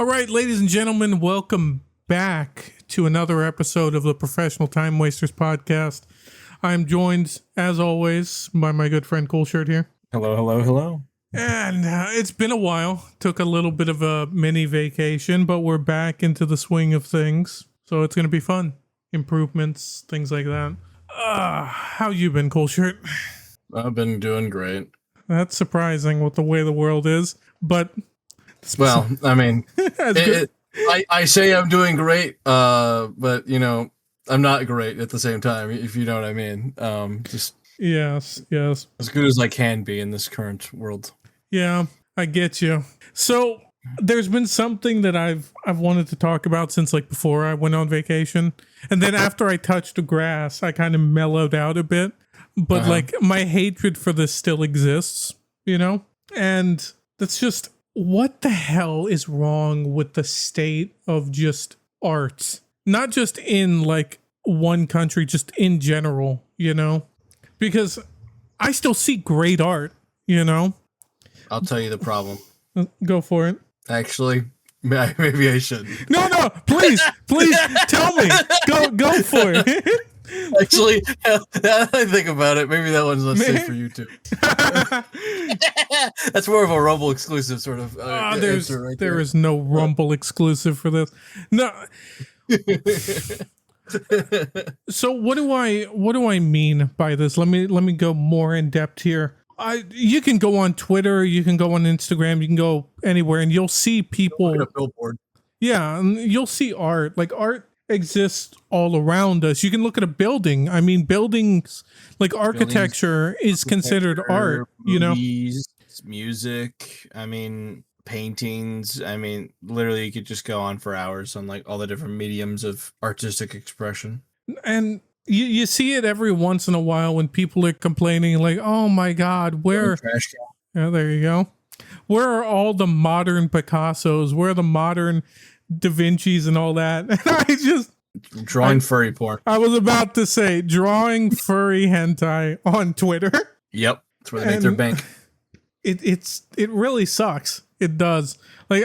All right, ladies and gentlemen, welcome back to another episode of the Professional Time Wasters podcast. I'm joined, as always, by my good friend Coolshirt here. Hello. And it's been a while. Took a little bit of a mini vacation, but we're back into the swing of things. So it's going to be fun. Improvements, things like that. How you been, Coolshirt? I've been doing great. That's surprising with the way the world is, but... Well, I mean, I say I'm doing great, but, you know, I'm not great at the same time, if you know what I mean. Just Yes. as good as I can be in this current world. Yeah, I get you. So there's been something that I've wanted to talk about since like before I went on vacation. And then after I touched the grass, I kind of mellowed out a bit. But like my hatred for this still exists, you know? And that's just, what the hell is wrong with the state of just arts? Not just in like one country, just in general, you know? Because I still see great art, you know? I'll tell you the problem. Go for it. Actually, maybe I should. No, please tell me. Go for it. Actually, now that I think about it, maybe that one's less safe for you too. That's more of a Rumble exclusive sort of answer right there. There is no Rumble exclusive for this. No. So what do I mean by this? Let me go more in depth here. You can go on Twitter, you can go on Instagram, you can go anywhere, and you'll see people. Look at a billboard. Yeah, and you'll see art. Like art exists all around us. You can look at a building. I mean, buildings like architecture is considered art. Movies, music. I mean, paintings. I mean, literally, you could just go on for hours on like all the different mediums of artistic expression. And you see it every once in a while when people are complaining, like, "Oh my God, where?" Trash can. Yeah, there you go. Where are all the modern Picassos? Where are the modern Da Vinci's and all that? And I just drawing furry porn. I was about to say drawing furry hentai on Twitter. Yep, that's where they make their bank. It really sucks. It does. Like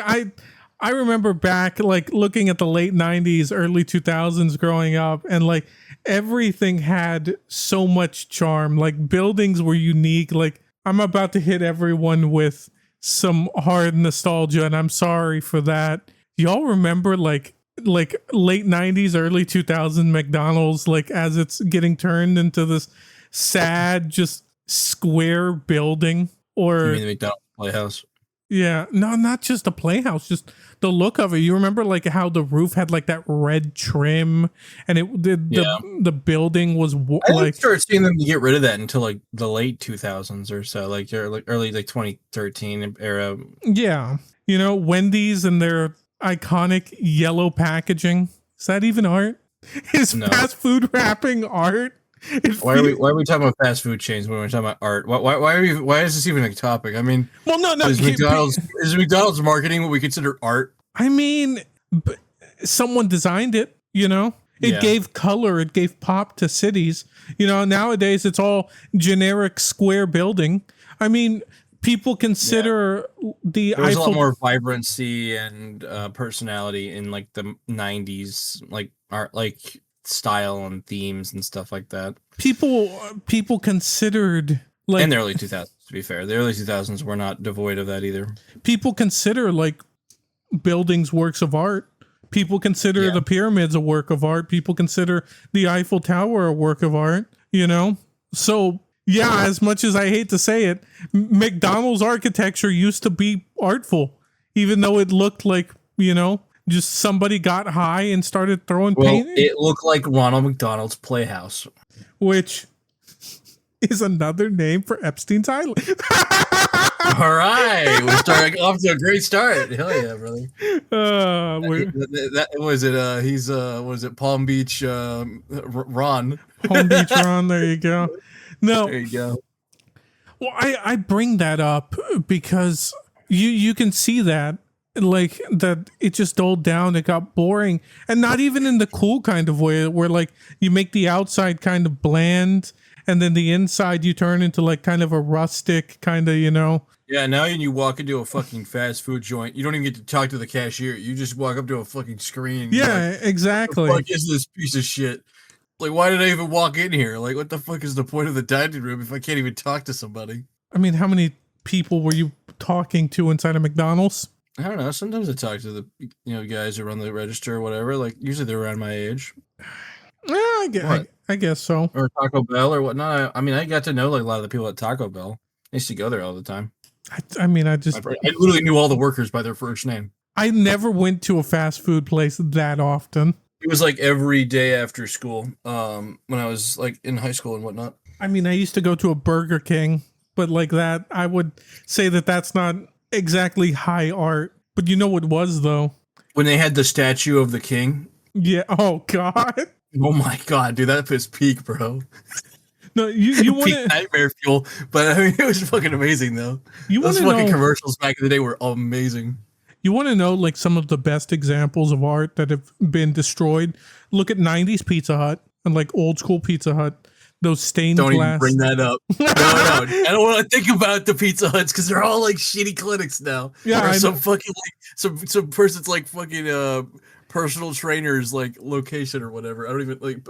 I remember back like looking at the late 90s, early 2000s growing up, and like everything had so much charm. Like buildings were unique. Like I'm about to hit everyone with some hard nostalgia, and I'm sorry for that. Y'all remember like late 90s, early 2000s McDonald's, like as it's getting turned into this sad, just square building? Or you mean the McDonald's Playhouse? Yeah, no, not just a playhouse, just the look of it. You remember like how the roof had like that red trim, and the building was I didn't start seeing them to get rid of that until like the late 2000s or so, like early like 2013 era. Yeah, you know, Wendy's and their iconic yellow packaging. Is that even art? Is fast food wrapping art? Why are we talking about fast food chains when we're talking about art? Why is this even a topic? I mean, well, no. Is McDonald's marketing what we consider art? I mean, someone designed it. You know, it gave color, it gave pop to cities. You know, nowadays it's all generic square building. I mean, people consider the there was a lot more vibrancy and personality in like the 90s, like art, like style and themes and stuff like that. People considered like in the early 2000s, to be fair, the early 2000s were not devoid of that either. People consider like buildings works of art. People consider the pyramids a work of art. People consider the Eiffel Tower a work of art, you know? So yeah, as much as I hate to say it, McDonald's architecture used to be artful, even though it looked like, you know, just somebody got high and started throwing paint. It looked like Ronald McDonald's Playhouse, which is another name for Epstein's Island. All right, we're starting off to a great start. Hell yeah, brother! That was it. He's was it Palm Beach Ron? Palm Beach Ron. There you go. No, there you go. Well, I bring that up because you can see that. Like that it just dulled down, it got boring, and not even in the cool kind of way where like you make the outside kind of bland and then the inside you turn into like kind of a rustic kind of, you know, Yeah, now when you walk into a fucking fast food joint, you don't even get to talk to the cashier. You just walk up to a fucking screen. And Yeah, like, exactly. what the fuck is this piece of shit? Like, why did I even walk in here? Like, what the fuck is the point of the dining room if I can't even talk to somebody? I mean, how many people were you talking to inside of McDonald's? I don't know. Sometimes I talk to the guys who run the register or whatever. Like, usually they're around my age. Yeah, I guess so. Or Taco Bell or whatnot. I mean, I got to know like a lot of the people at Taco Bell. I used to go there all the time. I mean, I literally knew all the workers by their first name. I never went to a fast food place that often. It was like every day after school, when I was like in high school and whatnot. I mean, I used to go to a Burger King, but like that, I would say that that's not exactly high art. But you know what was, though? When they had the statue of the king. Yeah. Oh, God. Oh, my God, dude. That was peak, bro. No, you want peak nightmare fuel. But I mean, it was fucking amazing, though. Those fucking commercials back in the day were amazing. You want to know like some of the best examples of art that have been destroyed? Look at 90s Pizza Hut and like old school Pizza Hut. Those stained glass. Don't even bring that up. No. I don't want to think about the Pizza Huts because they're all like shitty clinics now. Yeah, or some fucking like some person's like fucking personal trainer's like location or whatever. I don't even like.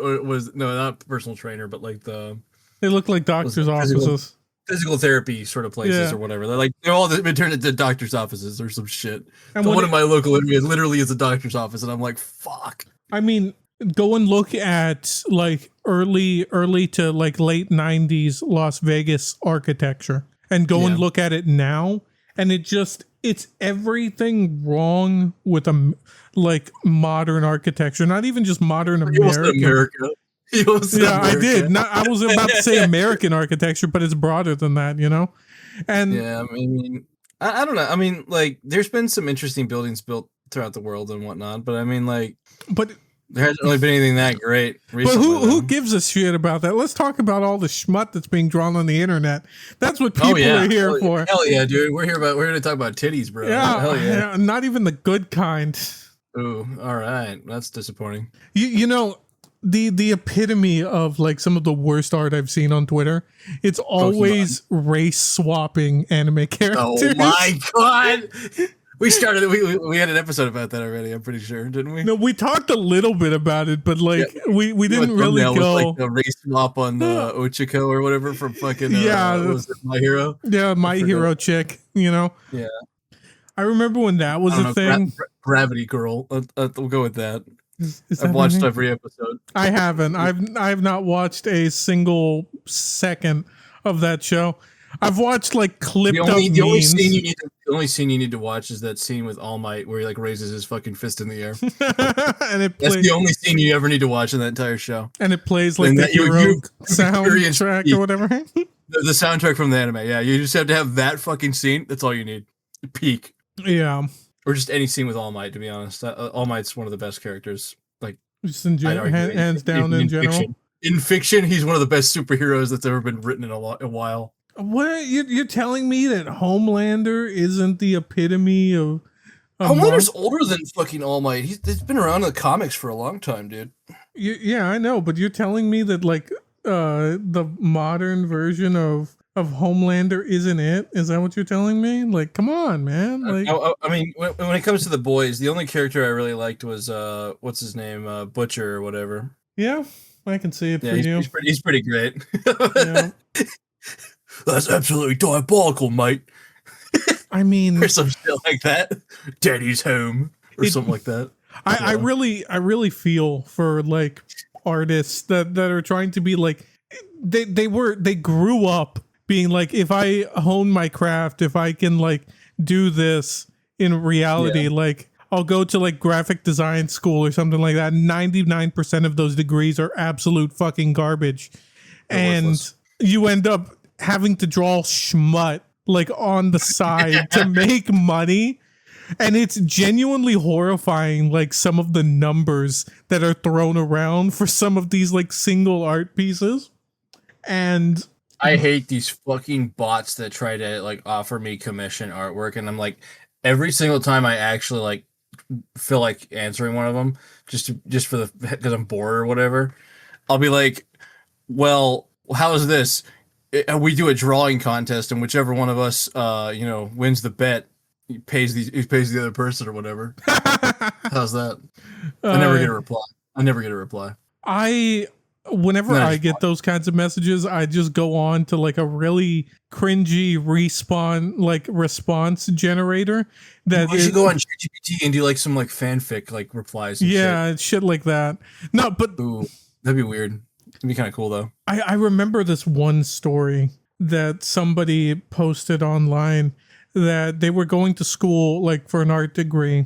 Not personal trainer, but like they look like doctors' offices. Physical therapy sort of places or whatever. They're all been turned into doctors' offices or some shit. And one of my local areas literally is a doctor's office, and I'm like, fuck. I mean, go and look at like early to like late 90s Las Vegas architecture and go and look at it now, and it's everything wrong with like modern architecture, not even just modern America. Yeah, I did. I was about to say American architecture, but it's broader than that, you know? And yeah, I mean, I don't know. I mean, like, there's been some interesting buildings built throughout the world and whatnot, but I mean, like, there hasn't really been anything that great recently. But who gives a shit about that? Let's talk about all the schmut that's being drawn on the internet. That's what people are here for. Hell yeah, dude. We're here to talk about titties, bro. Yeah, hell yeah. Not even the good kind. Ooh, all right. That's disappointing. You know, the epitome of like some of the worst art I've seen on Twitter. It's always race swapping anime characters. Oh my god. We had an episode about that already, I'm pretty sure, didn't we? No, we talked a little bit about it, but like we didn't really go like the race swap on Ochiko or whatever from fucking was it My Hero? Yeah, My Hero chick, you know? Yeah. I remember when that was a thing. Gravity Girl. We'll go with that. I've watched every episode. I haven't. I've not watched a single second of that show. I've watched like clipped up memes. The only scene you need to watch is that scene with All Might where he like raises his fucking fist in the air. And that's the only scene you ever need to watch in that entire show. And it plays like the hero soundtrack or whatever. The soundtrack from the anime. Yeah, you just have to have that fucking scene. That's all you need. Peak. Yeah. Or just any scene with All Might, to be honest. All Might's one of the best characters. Like, just in general, hands down in general. Fiction. In fiction, he's one of the best superheroes that's ever been written in a while. What you're telling me that Homelander isn't the epitome of Homelander's older than fucking All Might. He's been around in the comics for a long time, dude. Yeah, I know, but you're telling me that like the modern version of Homelander isn't it? Is that what you're telling me? Like, come on, man. Like, I mean, when it comes to the boys, the only character I really liked was what's his name, Butcher or whatever. Yeah, I can see it for you. He's pretty great. Yeah. That's absolutely diabolical, mate. I mean, or some shit like that. Daddy's home, or something like that. I really feel for like artists that are trying to be like they grew up being like, if I hone my craft, if I can like do this in reality, like I'll go to like graphic design school or something like that. 99% of those degrees are absolute fucking garbage. And worthless. You end up having to draw schmut like on the side to make money. And it's genuinely horrifying, like some of the numbers that are thrown around for some of these like single art pieces. And I hate these fucking bots that try to like offer me commission artwork, and I'm like, every single time I actually like feel like answering one of them, just for because I'm bored or whatever, I'll be like, well, how's this? we do a drawing contest, and whichever one of us, wins the bet, he pays the other person or whatever. How's that? I never get a reply. Whenever I get those kinds of messages, I just go on to like a really cringy response generator. You should go on ChatGPT and do like some like fanfic like replies. And shit like that. No, but ooh, that'd be weird. It'd be kind of cool though. I remember this one story that somebody posted online that they were going to school like for an art degree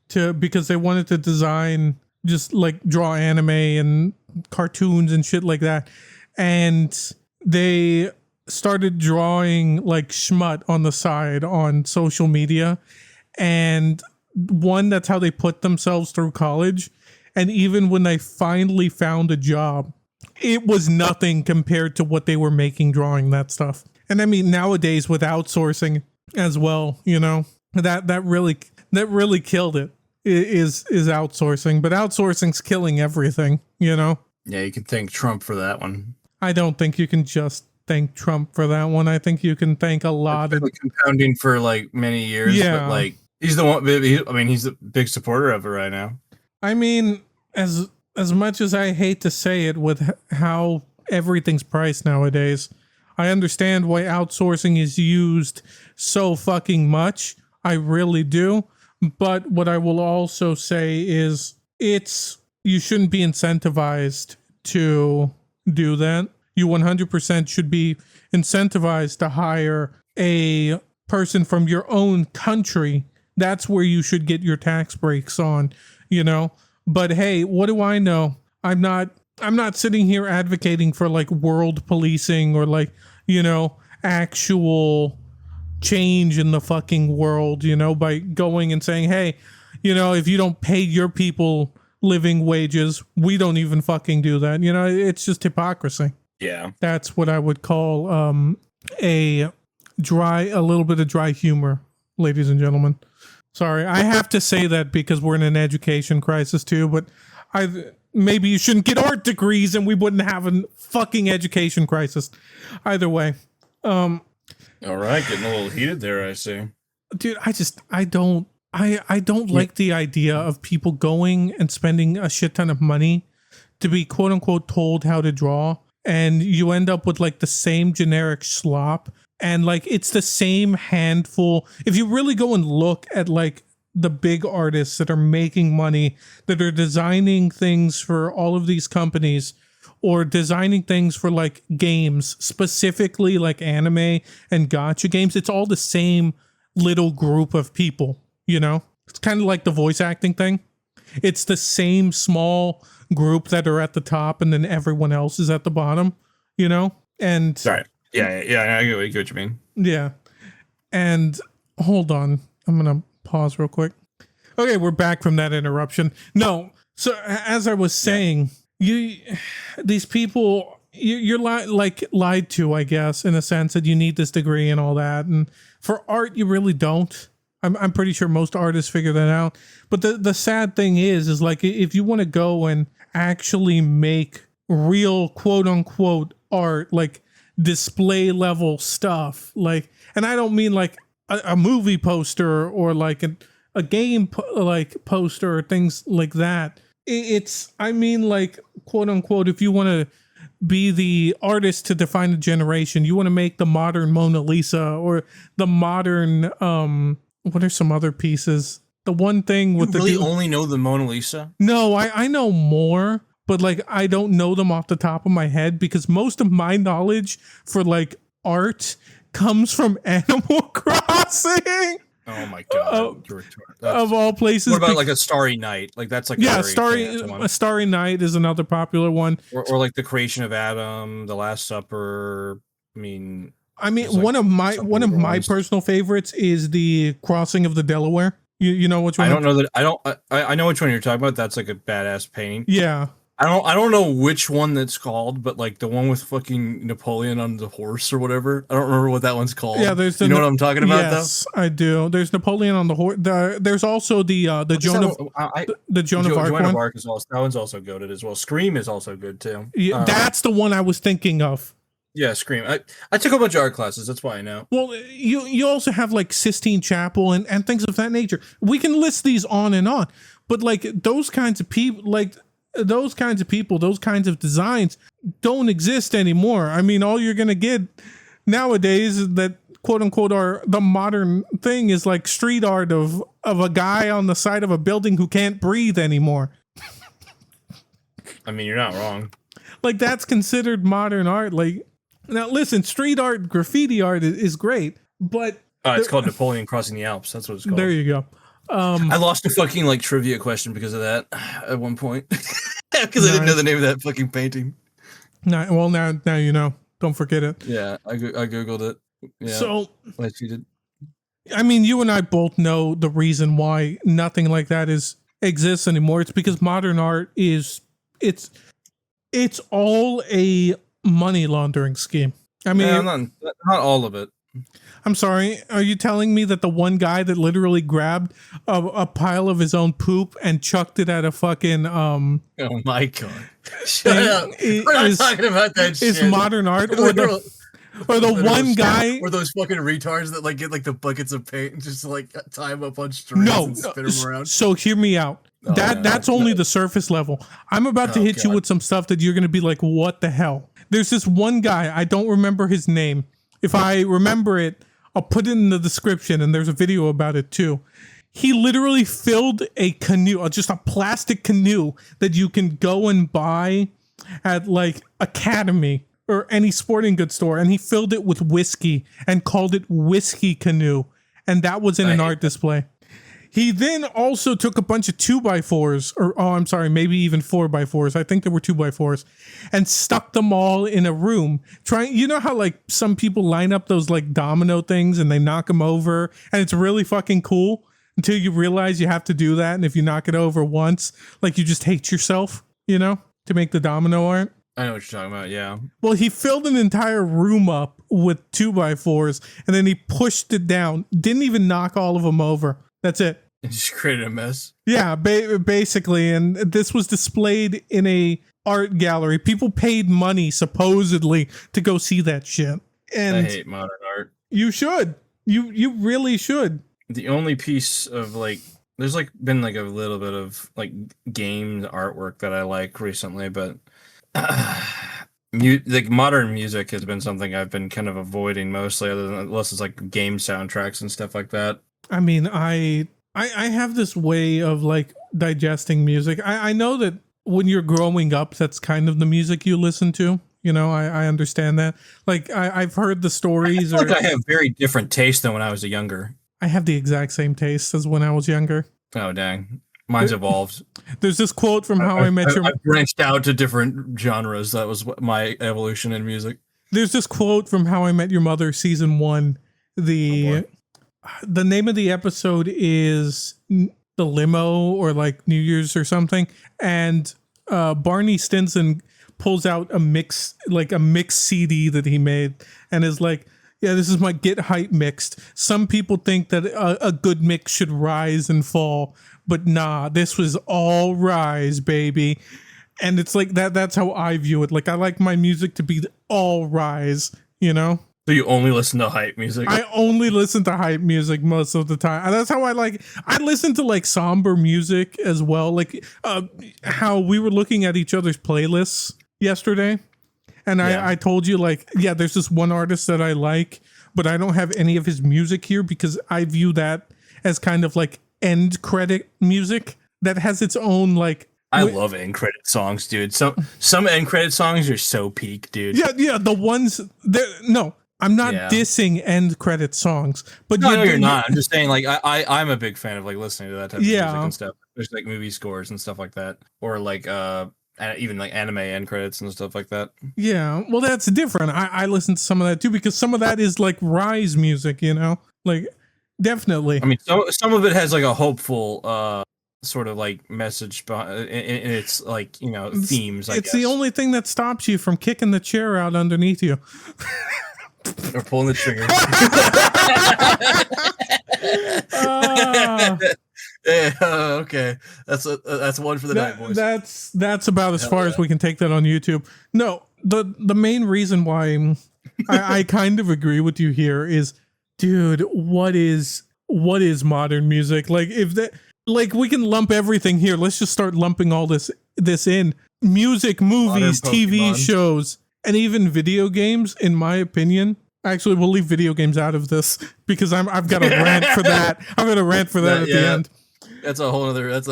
because they wanted to design, just like draw anime and cartoons and shit like that, and they started drawing like schmut on the side on social media, and that's how they put themselves through college. And even when they finally found a job, it was nothing compared to what they were making drawing that stuff. And I mean, nowadays with outsourcing as well, that really killed it is outsourcing. But outsourcing's killing everything, Yeah, you can thank Trump for that one. I don't think you can just thank Trump for that one. I think you can thank a lot of compounding for like many years. Yeah, but like he's the one. He's a big supporter of it right now. I mean, as much as I hate to say it, with how everything's priced nowadays, I understand why outsourcing is used so fucking much. I really do. But what I will also say is you shouldn't be incentivized to do that. You 100% should be incentivized to hire a person from your own country. That's where you should get your tax breaks on, But hey, what do I know? I'm not sitting here advocating for like world policing or like, actual change in the fucking world, by going and saying, hey, if you don't pay your people living wages, we don't even fucking do that. It's just hypocrisy. Yeah. That's what I would call a little bit of dry humor, ladies and gentlemen. Sorry, I have to say that because we're in an education crisis too, but maybe you shouldn't get art degrees and we wouldn't have a fucking education crisis. Either way. All right, getting a little heated there, I see. Dude, I don't like the idea of people going and spending a shit ton of money to be quote unquote told how to draw, and you end up with like the same generic slop, and like it's the same handful. If you really go and look at like the big artists that are making money, that are designing things for all of these companies, or designing things for like games, specifically like anime and gacha games, it's all the same little group of people. It's kind of like the voice acting thing. It's the same small group that are at the top, and then everyone else is at the bottom, and sorry. Yeah, I get what you mean. Yeah. And hold on, I'm gonna pause real quick. Okay, we're back from that interruption. No, so as I was saying, these people, you're lied to, I guess, in a sense that you need this degree and all that, and for art you really don't. I'm pretty sure most artists figure that out. But the sad thing is like, if you want to go and actually make real quote unquote art, like display level stuff, like, and I don't mean like a movie poster or like a game like poster or things like that. I mean like quote unquote, if you want to be the artist to define a generation, you want to make the modern Mona Lisa or the modern what are some other pieces? The one thing with only know the Mona Lisa? No, I know more, but like I don't know them off the top of my head because most of my knowledge for like art comes from Animal Crossing. Oh my god! Of all places. What about like a Starry Night? Like that's like a Starry Night is another popular one. Or like the creation of Adam, the Last Supper. I mean, like one of my personal favorites is the Crossing of the Delaware. You know which one? I don't know that. I know which one you're talking about. That's like a badass painting. Yeah. I don't know which one that's called, but like the one with fucking Napoleon on the horse or whatever. I don't remember what that one's called. Yeah, there's you know what I'm talking about. Yes, though? I do. There's Napoleon on the horse. There's also the Joan of Arc one. Of Arc is also, that one's also goated as well. Scream is also good too. Yeah, that's the one I was thinking of. Yeah, Scream. I took a bunch of art classes. That's why I know. Well, you also have like Sistine Chapel and things of that nature. We can list these on and on, but like those kinds of people, those kinds of designs don't exist anymore. I mean, all you're gonna get nowadays that quote unquote are the modern thing is like street art of a guy on the side of a building who can't breathe anymore. I mean, you're not wrong. Like that's considered modern art. Like now, listen, street art, graffiti art is great, but it's called Napoleon Crossing the Alps. That's what it's called. There you go. I lost a fucking like trivia question because of that at one point because I didn't know the name of that fucking painting. Well, now you know. Don't forget it. Yeah, I googled it. Yeah, so I cheated. I mean, you and I both know the reason why nothing like that exists anymore. It's because modern art is it's all a money laundering scheme. I mean, not all of it. I'm sorry. Are you telling me that the one guy that literally grabbed a pile of his own poop and chucked it at a fucking oh my god! Shut up! We're not talking about that shit. Is modern art or the one guy or those fucking retards that like get like the buckets of paint and just like tie them up on strings and spin them around? So hear me out. That's only the surface level. I'm about to hit you with some stuff that you're gonna be like, what the hell? There's this one guy, I don't remember his name. If I remember it, I'll put it in the description, and there's a video about it too. He literally filled a canoe, just a plastic canoe that you can go and buy at like Academy or any sporting goods store, and he filled it with whiskey and called it Whiskey Canoe, and that was in an art display. He then also took a bunch of 2x4s, or maybe even 4x4s. I think there were 2x4s, and stuck them all in a room. You know how like some people line up those like domino things and they knock them over, and it's really fucking cool until you realize you have to do that, and if you knock it over once, like you just hate yourself, you know, to make the domino art. I know what you're talking about. Yeah. Well, he filled an entire room up with 2x4s, and then he pushed it down. Didn't even knock all of them over. That's it. It just created a mess. Yeah, basically, and this was displayed in a art gallery. People paid money supposedly to go see that shit. And I hate modern art. You should. You really should. The only piece of like, there's like been like a little bit of like games artwork that I like recently, but like modern music has been something I've been kind of avoiding mostly, unless it's like game soundtracks and stuff like that. I mean, I have this way of like digesting music. I know that when you're growing up, that's kind of the music you listen to. You know, I understand that. Like I've heard the stories. I have very different taste than when I was younger. I have the exact same taste as when I was younger. Oh, dang. Mine's evolved. There's this quote from How I Met Your Mother. I branched out to different genres. That was my evolution in music. There's this quote from How I Met Your Mother season 1. The name of the episode is The Limo or like New Year's or something. And Barney Stinson pulls out a mix CD that he made and is like, yeah, this is my Get Hype mixed. Some people think that a good mix should rise and fall, but nah, this was all rise, baby. And it's like that's how I view it. Like I like my music to be all rise, you know? So you only listen to hype music? I only listen to hype music most of the time. And that's how I listen to like somber music as well. Like how we were looking at each other's playlists yesterday. And I told you like, yeah, there's this one artist that I like, but I don't have any of his music here because I view that as kind of like end credit music that has its own like. I love end credit songs, dude. So some end credit songs are so peak, dude. Yeah, the ones that no. I'm not dissing end credit songs, but no, you're not. I'm just saying, like, I'm a big fan of like listening to that type of music and stuff. There's like movie scores and stuff like that, or like even like anime end credits and stuff like that. Yeah, well, that's different. I listen to some of that too because some of that is like rise music, you know, like definitely. I mean, some of it has like a hopeful sort of like message behind in its like, you know, themes. It's the only thing that stops you from kicking the chair out underneath you. Or pulling the trigger. Okay, that's one for the night, boys. That's about as far as we can take that on YouTube. No, the main reason why I kind of agree with you here. Is, dude, what is modern music? Like, if that, like, we can lump everything here. Let's just start lumping all this in music, movies, TV shows, and even video games. In my opinion, actually, we'll leave video games out of this because I've got a rant for that. I'm gonna rant for that at the end. That's a whole other. That's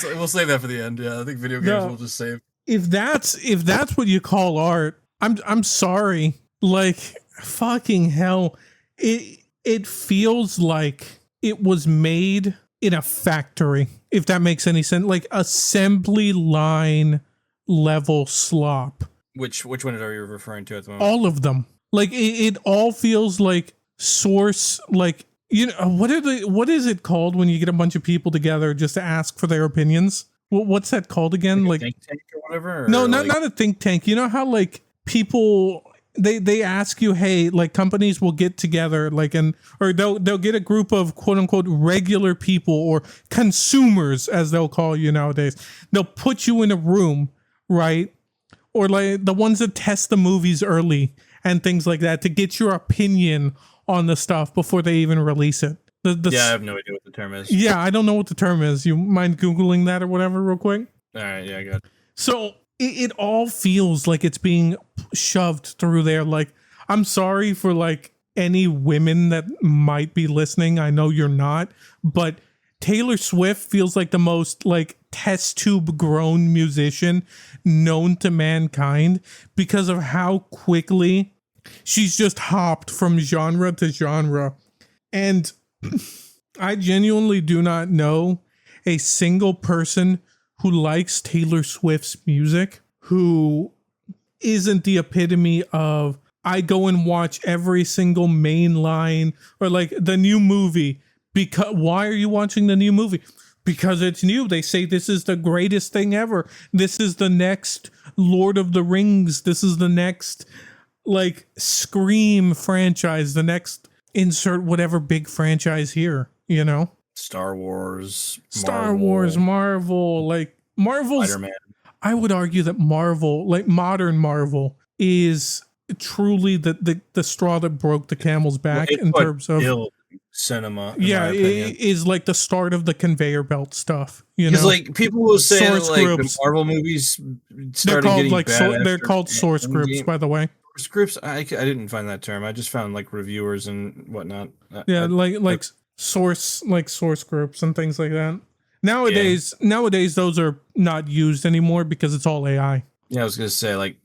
we'll save that for the end. Yeah, I think video games we'll just save. If that's what you call art, I'm sorry. Like, fucking hell, it feels like it was made in a factory, if that makes any sense. Like assembly line level slop. Which one are you referring to at the moment? All of them. Like it all feels like source, like, you know, what is it called when you get a bunch of people together just to ask for their opinions? What's that called again? Like think tank or whatever? Or no, not a think tank. You know how like people they ask you, hey, like companies will get together, like, or they'll get a group of quote unquote regular people or consumers, as they'll call you nowadays. They'll put you in a room, right? Or like the ones that test the movies early and things like that to get your opinion on the stuff before they even release it. Yeah, I have no idea what the term is. Yeah, I don't know what the term is. You mind Googling that or whatever real quick? All right, yeah, I got it. So it all feels like it's being shoved through there. Like, I'm sorry for like any women that might be listening. I know you're not, but Taylor Swift feels like the most like test tube grown musician known to mankind because of how quickly she's just hopped from genre to genre. And I genuinely do not know a single person who likes Taylor Swift's music who isn't the epitome of, I go and watch every single mainline or like the new movie. Because why are you watching the new movie? Because it's new. They say this is the greatest thing ever. This is the next Lord of the Rings. This is the next like Scream franchise, the next insert whatever big franchise here, you know? Star Wars, Marvel, like Marvel's Spider-Man. I would argue that Marvel, like modern Marvel, is truly the straw that broke the camel's back in terms of cinema. Yeah, it is like the start of the conveyor belt stuff. You know, because like people will say that, like the Marvel movies started getting like bad. They're called source groups, by the way. Source groups. I didn't find that term. I just found like reviewers and whatnot. Yeah, like source groups and things like that. Nowadays, those are not used anymore because it's all AI. Yeah, I was gonna say, like,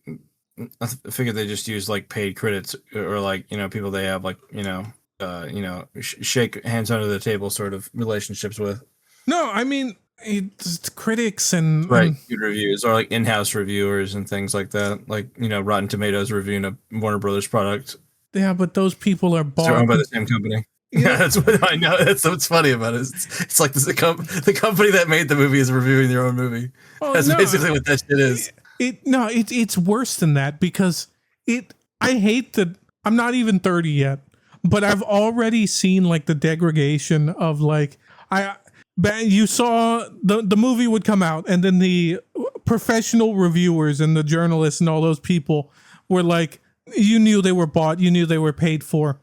I figured they just use like paid critics or like, you know, people they have like, shake hands under the table sort of relationships with. No, I mean it's critics and good reviews or like in-house reviewers and things like that. Like, you know, Rotten Tomatoes reviewing a Warner Brothers product. Yeah, but those people are bought. They're owned by the same company. Yeah, that's what I know. That's what's funny about it. It's like the company that made the movie is reviewing their own movie. That's basically what that shit is. It's worse than that because I hate that I'm not even 30 yet, but I've already seen like the degradation of like you saw the movie would come out and then the professional reviewers and the journalists and all those people were like, you knew they were bought, you knew they were paid for,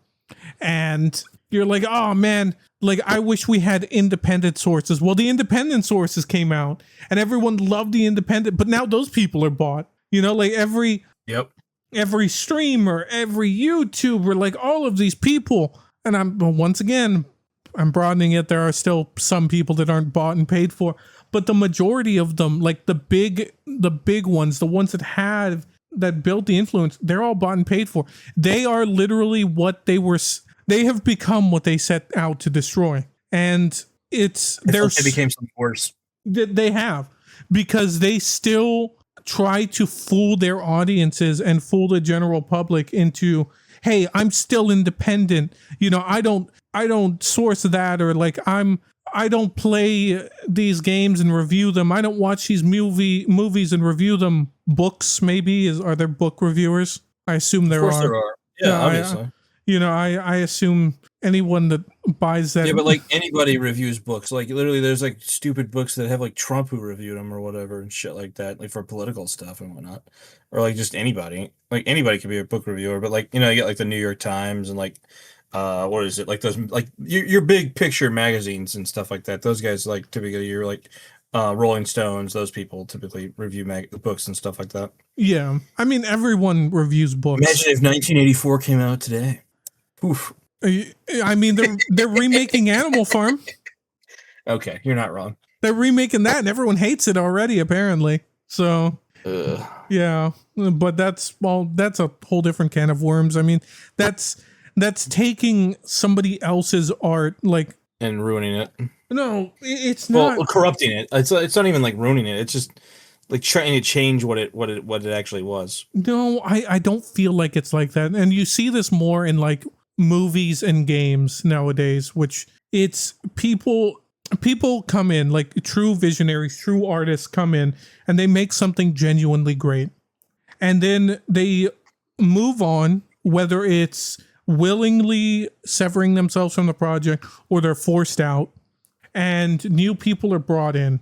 and you're like, oh man, like I wish we had independent sources. Well, the independent sources came out and everyone loved the independent, but now those people are bought. You know, like every streamer, every YouTuber, like all of these people. And once again, I'm broadening it. There are still some people that aren't bought and paid for, but the majority of them, like the big ones, the ones that built the influence, they're all bought and paid for. They are literally they have become what they set out to destroy. And they became something worse. They have, because they still try to fool their audiences and fool the general public into, hey, I'm still independent. You know, I don't source that, or like I don't play these games and review them. I don't watch these movies and review them. Books, maybe, are there book reviewers? I assume there are. There are. Yeah, obviously. I assume anyone that buys that. Yeah, but like anybody reviews books. Like literally, there's like stupid books that have like Trump who reviewed them or whatever and shit like that, like for political stuff and whatnot, or like just anybody. Like anybody could be a book reviewer, but like you get like the New York Times and like what is it like those like your big picture magazines and stuff like that. Those guys like typically you're like Rolling Stones. Those people typically review books and stuff like that. Yeah, I mean everyone reviews books. Imagine if 1984 came out today. Oof. I mean, they're remaking Animal Farm. Okay, you're not wrong. They're remaking that, and everyone hates it already, apparently. So, yeah, but that's a whole different can of worms. I mean, that's taking somebody else's art, like, and ruining it. No, it's not. Well, corrupting it. It's not even like ruining it. It's just like trying to change what it actually was. No, I don't feel like it's like that, and you see this more in like movies and games nowadays, which it's people come in, like true visionaries, true artists come in, and they make something genuinely great, and then they move on, whether it's willingly severing themselves from the project or they're forced out, and new people are brought in.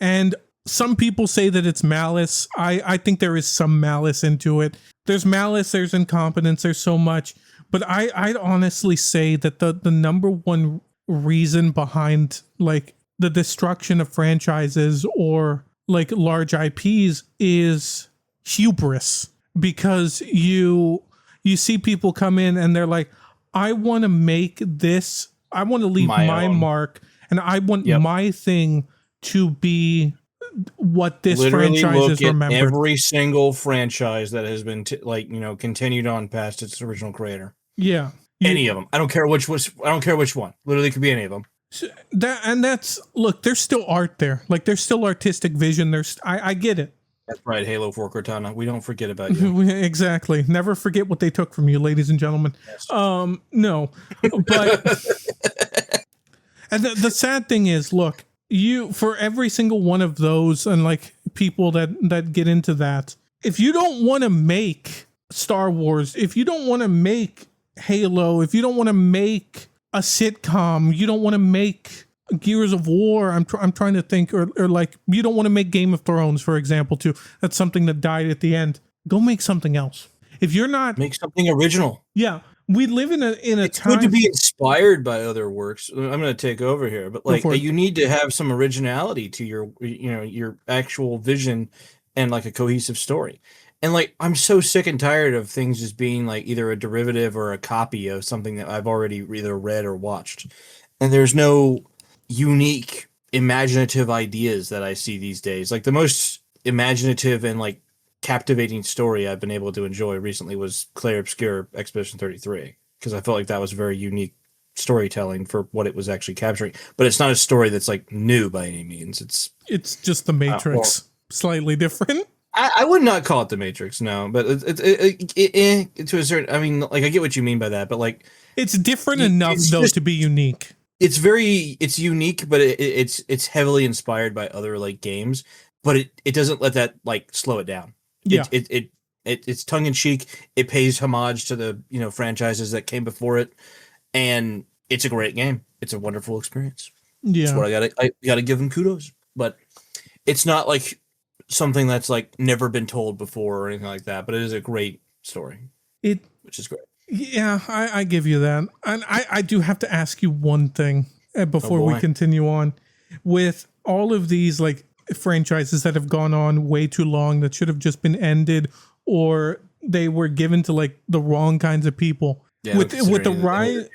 And some people say that it's malice. I think there is some malice into it. There's malice, there's incompetence, there's so much. But I'd honestly say that the number one reason behind like the destruction of franchises or like large IPs is hubris, because you see people come in and they're like, I want to make this, I want to leave my mark, and I want my thing to be what this literally franchise is remembered. Every single franchise that has been continued on past its original creator. Yeah, any of them. I don't care which one. Literally, could be any of them. Look, there's still art there. Like there's still artistic vision. I get it. That's right, Halo 4 Cortana. We don't forget about you. Exactly. Never forget what they took from you, ladies and gentlemen. Yes. No, but and the sad thing is, look, for every single one of those and like people that get into that, if you don't want to make Star Wars, if you don't want to make Halo, if you don't want to make a sitcom, you don't want to make Gears of War, I'm trying to think, or like you don't want to make Game of Thrones, for example, too. That's something that died at the end. Go make something else. If you're not, make something original. Yeah, we live in a it's time. Good to be inspired by other works. I'm going to take over here, but like you need to have some originality to your actual vision and like a cohesive story. And like I'm so sick and tired of things just being like either a derivative or a copy of something that I've already either read or watched. And there's no unique imaginative ideas that I see these days. Like the most imaginative and like captivating story I've been able to enjoy recently was Clair Obscur Expedition 33, because I felt like that was very unique storytelling for what it was actually capturing. But it's not a story that's like new by any means. It's just the Matrix, slightly different. I would not call it the Matrix, no, but it to a certain. I mean, like I get what you mean by that, but like it's different enough though to be unique. It's unique, but it's heavily inspired by other like games, but it doesn't let that like slow it down. Yeah, it's tongue in cheek. It pays homage to the franchises that came before it, and it's a great game. It's a wonderful experience. Yeah, that's what I gotta give them kudos. But it's not like something that's like never been told before or anything like that. But it is a great story. Which is great. Yeah, I give you that. And I do have to ask you one thing before we continue on. With all of these like franchises that have gone on way too long that should have just been ended, or they were given to like the wrong kinds of people. Yeah, with the rise,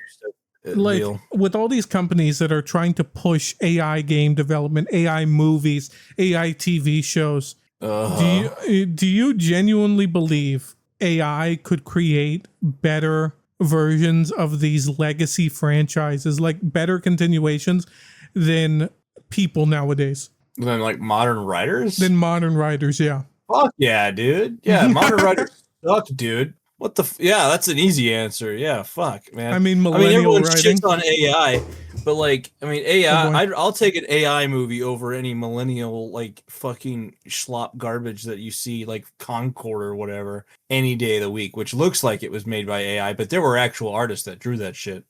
like with all these companies that are trying to push AI game development, AI movies, AI TV shows, do you genuinely believe AI could create better versions of these legacy franchises, like better continuations than people nowadays? Than like modern writers? Than modern writers, yeah. Fuck yeah, dude. Yeah, modern writers suck, dude. What the? Yeah, that's an easy answer. Yeah, fuck, man. I mean, millennial everyone writing. shits on AI, But like, I mean, AI. I'll take an AI movie over any millennial like fucking schlop garbage that you see, like Concord or whatever, any day of the week. Which looks like it was made by AI, but there were actual artists that drew that shit.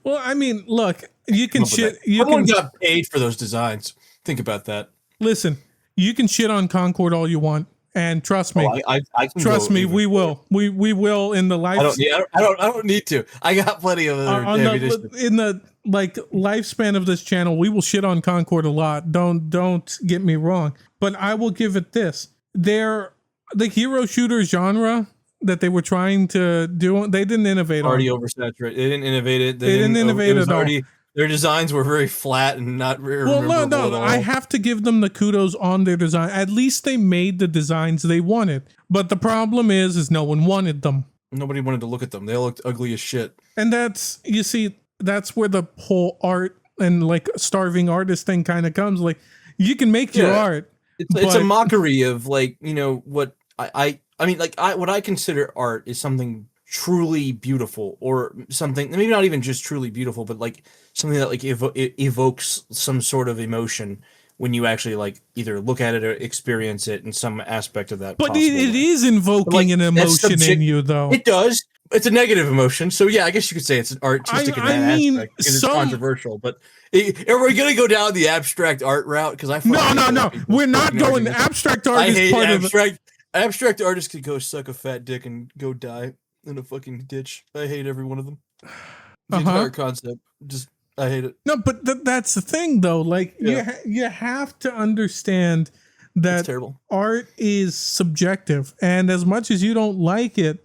Well, I mean, look, you can shit. Someone got paid for those designs. Think about that. Listen, you can shit on Concord all you want. And trust me, I can trust me, we will. We will in the life. I don't need to. I got plenty of other in the like lifespan of this channel. We will shit on Concord a lot. Don't get me wrong, but I will give it this: the hero shooter genre that they were trying to do, they didn't innovate. Already oversaturated. They didn't innovate it. They didn't innovate at all. Their designs were very flat and not very no. I have to give them the kudos on their design. At least they made the designs they wanted. But the problem is no one wanted them. Nobody wanted to look at them. They looked ugly as shit. And that's where the whole art and like starving artist thing kind of comes. Like, you can make your art. It's a mockery of like, you know, what I mean, like what I consider art is something truly beautiful, or something maybe not even just truly beautiful, but like something that like evokes some sort of emotion when you actually like either look at it or experience it in some aspect of that. But it is invoking an emotion in you, though. It does. It's a negative emotion, so yeah, I guess you could say it's an artistic in that aspect because it's controversial. But are we gonna go down the abstract art route? Because no, we're not going. Abstract art is part of it. Abstract artists could go suck a fat dick and go die in a fucking ditch. I hate every one of them. The entire concept, I hate it. No, but that's the thing, though. Like, you have to understand that art is subjective, and as much as you don't like it,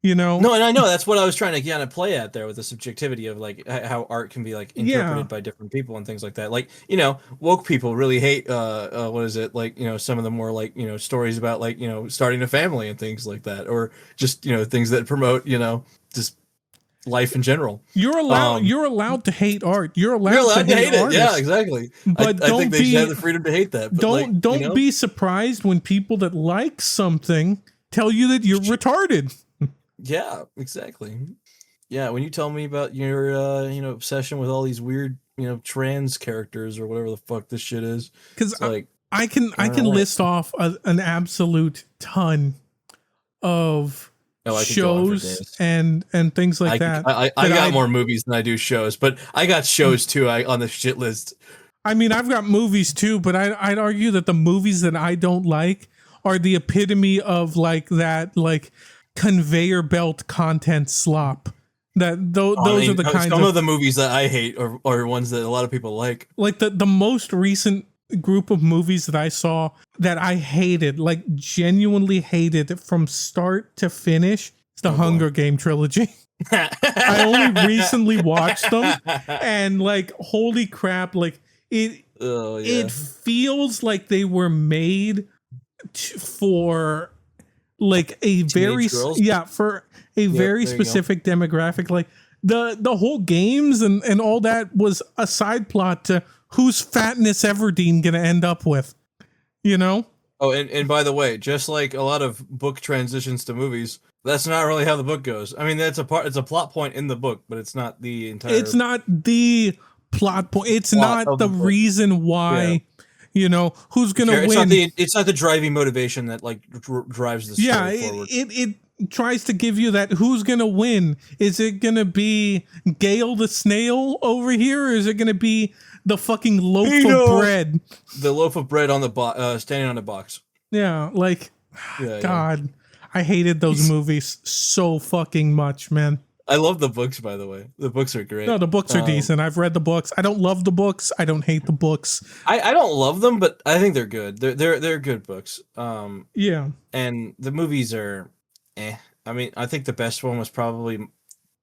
you know. No, and I know that's what I was trying to kind of play at there with the subjectivity of like how art can be like interpreted by different people and things like that. Like, you know, woke people really hate what is it, like, you know, some of the more like, you know, stories about like, you know, starting a family and things like that, or just, you know, things that promote, you know, just life in general. You're allowed to hate art. You're allowed to hate it. Yeah, exactly. But I think they should have the freedom to hate that. But don't be surprised when people that like something tell you that you're retarded. Yeah, exactly. Yeah, when you tell me about your you know, obsession with all these weird, you know, trans characters or whatever the fuck this shit is, because like I can list off an absolute ton of shows and things like that. I got more movies than I do shows, but I got shows too on the shit list. I mean, I've got movies too, but I'd argue that the movies that I don't like are the epitome of like that, like conveyor belt content slop. Those are the kinds. Some of the movies that I hate are ones that a lot of people like. Like the most recent group of movies that I saw that I hated, like genuinely hated from start to finish, it's the Hunger Game trilogy. I only recently watched them, and like, holy crap, like it feels like they were made for like a very very specific demographic. Like the whole games and all that was a side plot to who's Fatness Everdeen gonna end up with, you know? Oh, and by the way, just like a lot of book transitions to movies, that's not really how the book goes. I mean, it's a plot point in the book, but it's not the entire. It's not the plot point. It's not the reason why. Yeah. You know, who's gonna win? It's not the driving motivation that like drives the story forward. It tries to give you that who's gonna win. Is it gonna be Gale the snail over here, or is it gonna be the fucking loaf of bread? The loaf of bread on the standing on the box. Yeah, like God, I hated those movies so fucking much, man. I love the books, by the way. The books are great. No, the books are decent. I've read the books. I don't love the books. I don't hate the books. I don't love them, but I think they're good. They're good books. Yeah. And the movies are I mean, I think the best one was probably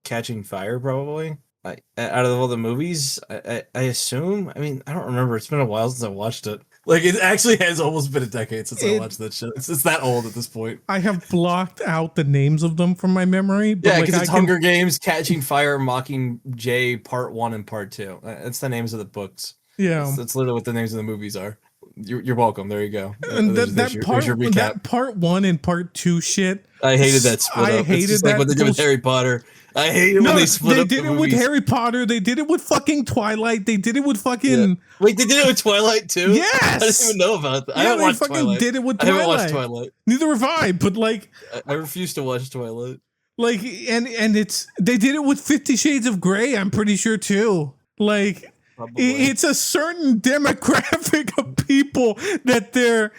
Catching Fire, probably. Out of all the movies, I assume. I mean, I don't remember. It's been a while since I watched it. Like, it actually has almost been a decade since I watched that shit. It's that old at this point. I have blocked out the names of them from my memory. But yeah, because it's Hunger Games, Catching Fire, Mockingjay, Part 1 and Part 2. That's the names of the books. Yeah. That's literally what the names of the movies are. You're welcome. There you go. And There's your recap. that part 1 and part 2 shit. I hated that split up. It's just like what they did with Harry Potter. I hate it when they split up. They did it with Harry Potter. They did it with fucking Twilight. They did it with fucking. Yeah. Wait, they did it with Twilight too? Yes. I didn't even know about that. Yeah, I haven't watched fucking Twilight. did it with Twilight. I haven't watched Twilight. Neither have I. But like, I refuse to watch Twilight. Like, and they did it with 50 Shades of Grey. I'm pretty sure too. Like, it's a certain demographic of people that they're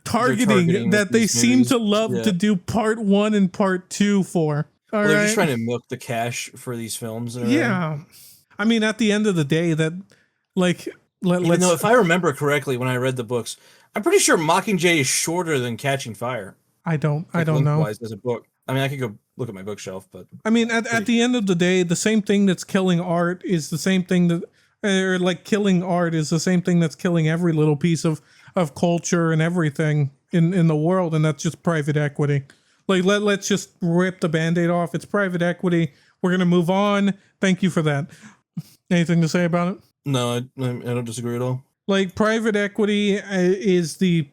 targeting that they seem to love to do part 1 and part 2 for. All right. They're just trying to milk the cash for these films. Yeah. I mean, at the end of the day, that, like, even though if I remember correctly, when I read the books, I'm pretty sure Mockingjay is shorter than Catching Fire. I don't know. As a book. I mean, I could go look at my bookshelf, but I mean, at the end of the day, the same thing that's killing art is the same thing that, or like killing art is the same thing that's killing every little piece of culture and everything in the world, and that's just private equity. Like, let's just rip the Band-Aid off. It's private equity. We're gonna move on. Thank you for that. Anything to say about it? No, I don't disagree at all. Like, private equity is the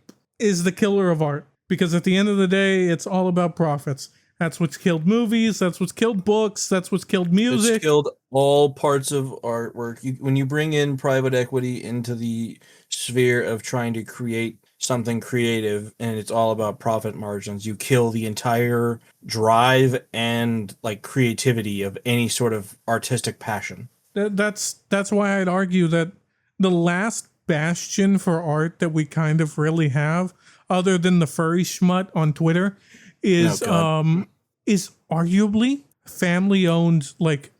killer of art, because at the end of the day, it's all about profits. That's what's killed movies. That's what's killed books. That's what's killed music. It's killed all parts of artwork. When you bring in private equity into the sphere of trying to create something creative, and it's all about profit margins, you kill the entire drive and like creativity of any sort of artistic passion. That's why I'd argue that the last bastion for art that we kind of really have, other than the furry schmutt on Twitter, is arguably family-owned like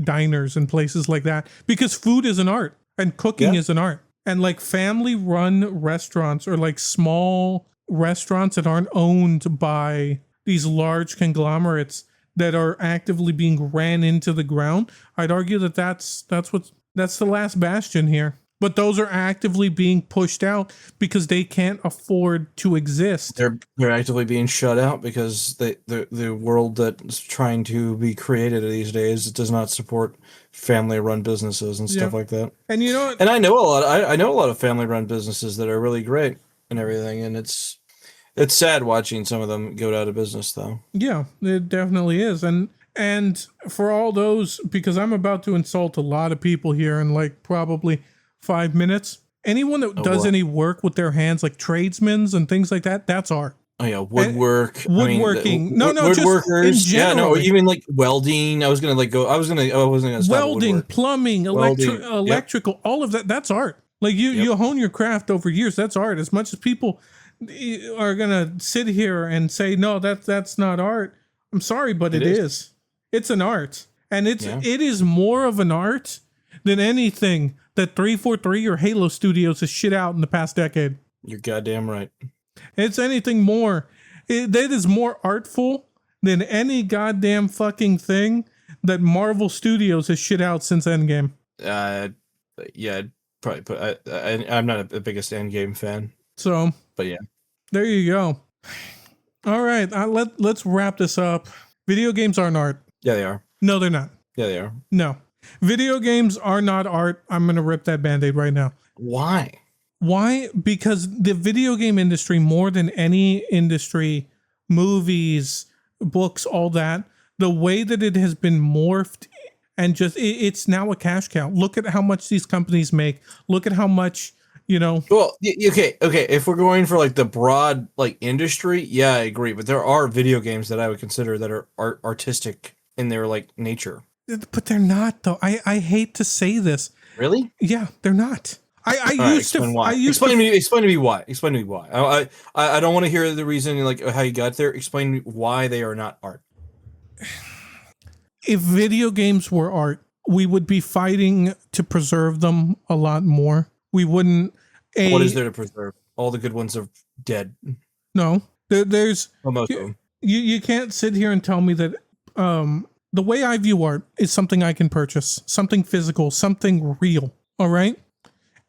diners and places like that, because food is an art and cooking is an art, and like family-run restaurants or like small restaurants that aren't owned by these large conglomerates that are actively being ran into the ground. I'd argue that that's the last bastion here. But those are actively being pushed out because they can't afford to exist. They're actively being shut out because the world that's trying to be created these days does not support family-run businesses and stuff like that. And you know what? And I know a lot of family-run businesses that are really great and everything, and it's sad watching some of them go out of business, though. Yeah, it definitely is. And for all those, because I'm about to insult a lot of people here in like probably 5 minutes. Anyone that does any work with their hands, like tradesmen and things like that, that's art. Oh yeah, woodwork, woodworking. Woodworkers. Just in general. Yeah, no, even like welding. I wasn't gonna stop welding, plumbing, electrical, all of that. That's art. Like you hone your craft over years. That's art. As much as people are gonna sit here and say no, that's not art. I'm sorry, but it is. It's an art, and it is more of an art than anything that 343 or Halo Studios has shit out in the past decade. You're goddamn right. It's anything more. That is more artful than any goddamn fucking thing that Marvel Studios has shit out since Endgame. Yeah, probably. But I'm not the biggest Endgame fan. So, but yeah, there you go. All right, let's wrap this up. Video games aren't art. Yeah, they are. No, they're not. Yeah, they are. No. Video games are not art. I'm going to rip that Band-Aid right now. Why? Because the video game industry, more than any industry, movies, books, all that, the way that it has been morphed and just, it's now a cash cow. Look at how much these companies make. Look at how much, Well, okay. If we're going for like the broad like industry, yeah, I agree. But there are video games that I would consider that are artistic in their like nature. But they're not, though. I hate to say this. Really? Yeah, they're not. Explain to me why. Explain to me why. I don't want to hear the reason, like how you got there. Explain to me why they are not art. If video games were art, we would be fighting to preserve them a lot more. We wouldn't. What is there to preserve? All the good ones are dead. No, there's. Well, most of them. You can't sit here and tell me that. The way I view art is something I can purchase, something physical, something real. All right.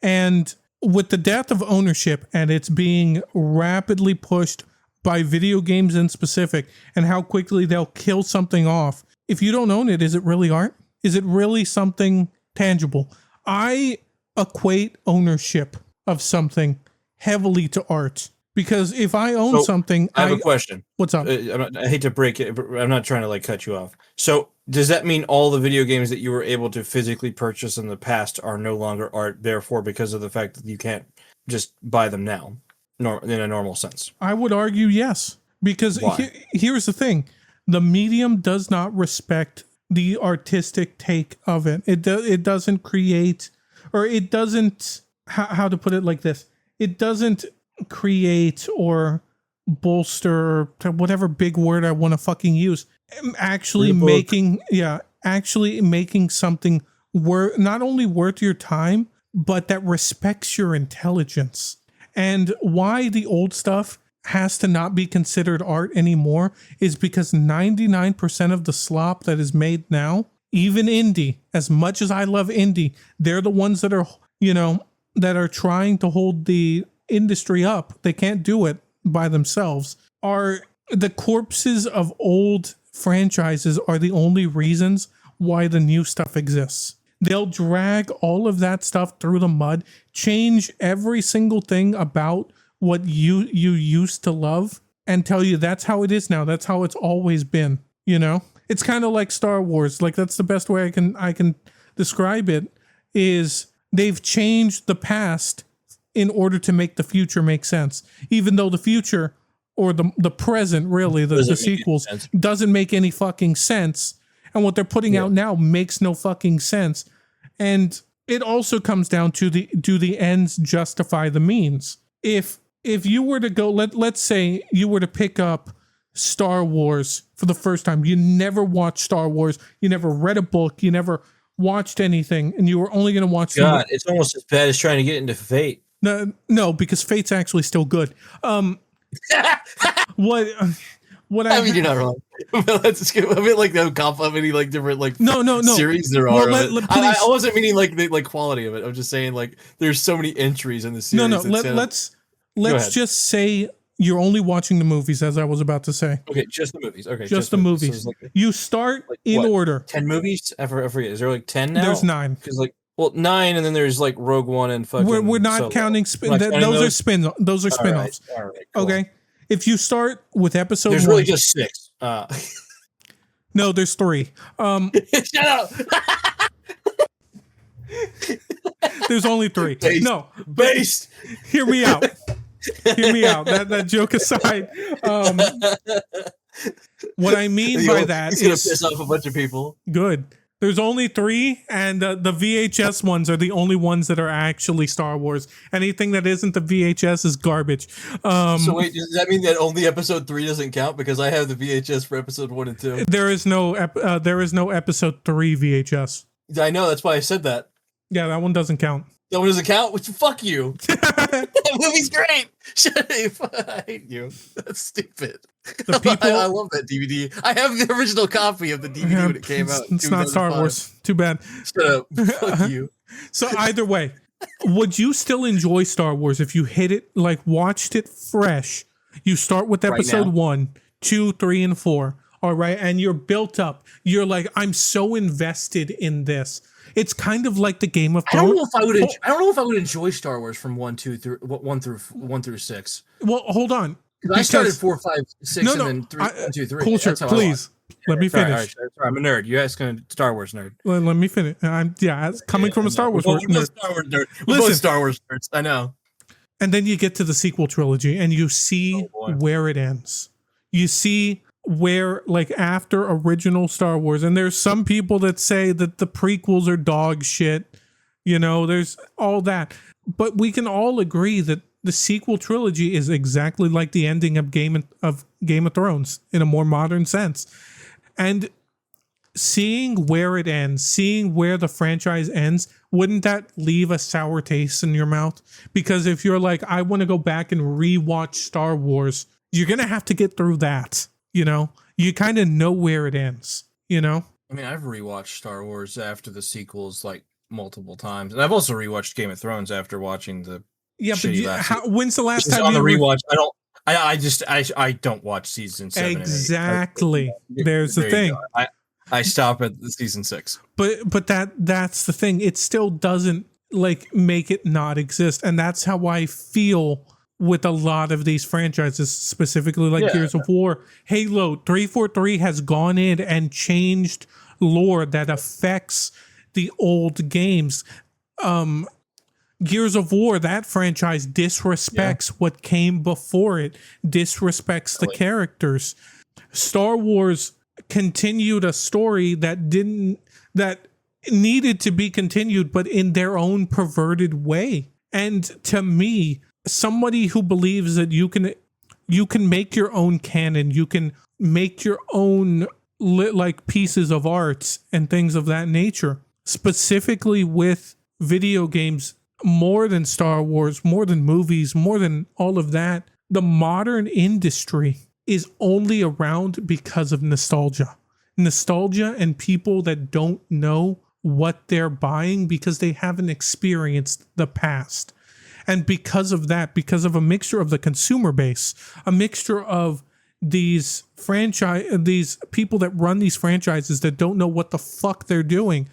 And with the death of ownership and it's being rapidly pushed by video games in specific and how quickly they'll kill something off. If you don't own it, is it really art? Is it really something tangible? I equate ownership of something heavily to art. Because if I own something, I have a question. What's up? I hate to break it, but I'm not trying to like cut you off. So does that mean all the video games that you were able to physically purchase in the past are no longer art, therefore because of the fact that you can't just buy them now, in a normal sense? I would argue yes. Because here's the thing. The medium does not respect the artistic take of it. It doesn't create, or it doesn't, how to put it like this. It doesn't create or bolster, whatever big word I want to fucking use, actually making something not only worth your time, but that respects your intelligence. And why the old stuff has to not be considered art anymore is because 99% of the slop that is made now, even indie, as much as I love indie, they're the ones that are, that are trying to hold the industry up. They can't do it by themselves. Are the corpses of old franchises are the only reasons why the new stuff exists. They'll drag all of that stuff through the mud, change every single thing about what you used to love, and tell you that's how it is now. That's how it's always been. It's kind of like Star Wars. Like, that's the best way I can describe it. Is they've changed the past in order to make the future make sense, even though the future, or the present, really, the sequels, doesn't make any fucking sense. And what they're putting out now makes no fucking sense. And it also comes down to do the ends justify the means? If you were to go, let's say you were to pick up Star Wars for the first time, you never watched Star Wars, you never read a book, you never watched anything, and you were only going to watch. God, it's almost as bad as trying to get into Fate. No, because Fate's actually still good. What I mean, you're not wrong. Let's skip. I mean, like, no comp how many like different like no series there are. I wasn't meaning like quality of it. I'm just saying like there's so many entries in the series. No. Let's just say you're only watching the movies, as I was about to say. Okay, just the movies. Okay, just the movies. So you start in order. 10 movies? I forget. Is there like 10 now? There's 9. Because 9, and then there's like Rogue One and fucking. We're not counting those are spin. Those are spin-offs. All right, cool. Okay. If you start with episode 1, there's really just 6. No, there's 3. Shut up. There's only 3. No, based. Hear me out. That joke aside, what I mean by that is gonna piss off a bunch of people. Good. There's only 3, and the VHS ones are the only ones that are actually Star Wars. Anything that isn't the VHS is garbage. So wait, does that mean that only episode 3 doesn't count? Because I have the VHS for episode 1 and 2. There is no episode 3 VHS. I know, that's why I said that. Yeah, that one doesn't count. That one doesn't count? Fuck you. That movie's great. I hate you. That's stupid. I love that DVD. I have the original copy of the DVD when it came out. It's not Star Wars. Too bad. Shut up. Fuck you. So either way, would you still enjoy Star Wars if you hit it, like watched it fresh? You start with episode 1, 2, 3, and 4. All right. And you're built up. You're like, I'm so invested in this. It's kind of like the Game of Thrones. I don't know if I would enjoy Star Wars from 1 through 6. Well, hold on. I started 4, 5, 6, and then 3, 1, 2, 3. Coolshirt, please. Let me finish. Sorry, I'm a nerd. You're asking a Star Wars nerd. Let me finish. Coming from a Star Wars nerd. We're both Star Wars nerds. I know. And then you get to the sequel trilogy, and you see where it ends. You see where, like, after original Star Wars, and there's some people that say that the prequels are dog shit, there's all that, but we can all agree that the sequel trilogy is exactly like the ending of Game of Thrones in a more modern sense. And seeing where it ends, seeing where the franchise ends, wouldn't that leave a sour taste in your mouth? Because if you're like, I want to go back and rewatch Star Wars, you're gonna have to get through that. You kind of know where it ends, I mean, I've rewatched Star Wars after the sequels like multiple times, and I've also rewatched Game of Thrones after watching the. Yeah, but when's the last time on the rewatch? I don't watch season 7. Exactly. There's the thing. I stop at the season 6. But that's the thing. It still doesn't like make it not exist. And that's how I feel with a lot of these franchises, specifically like Gears of War. Halo 343 has gone in and changed lore that affects the old games. Gears of War, that franchise disrespects what came before it, disrespects the characters. Star Wars continued a story that needed to be continued, but in their own perverted way. And to me, somebody who believes that you can make your own canon, you can make your own like pieces of art and things of that nature, specifically with video games, more than Star Wars, more than movies, more than all of that. The modern industry is only around because of nostalgia. Nostalgia and people that don't know what they're buying because they haven't experienced the past. And because of that, because of a mixture of the consumer base, a mixture of these people that run these franchises that don't know what the fuck they're doing,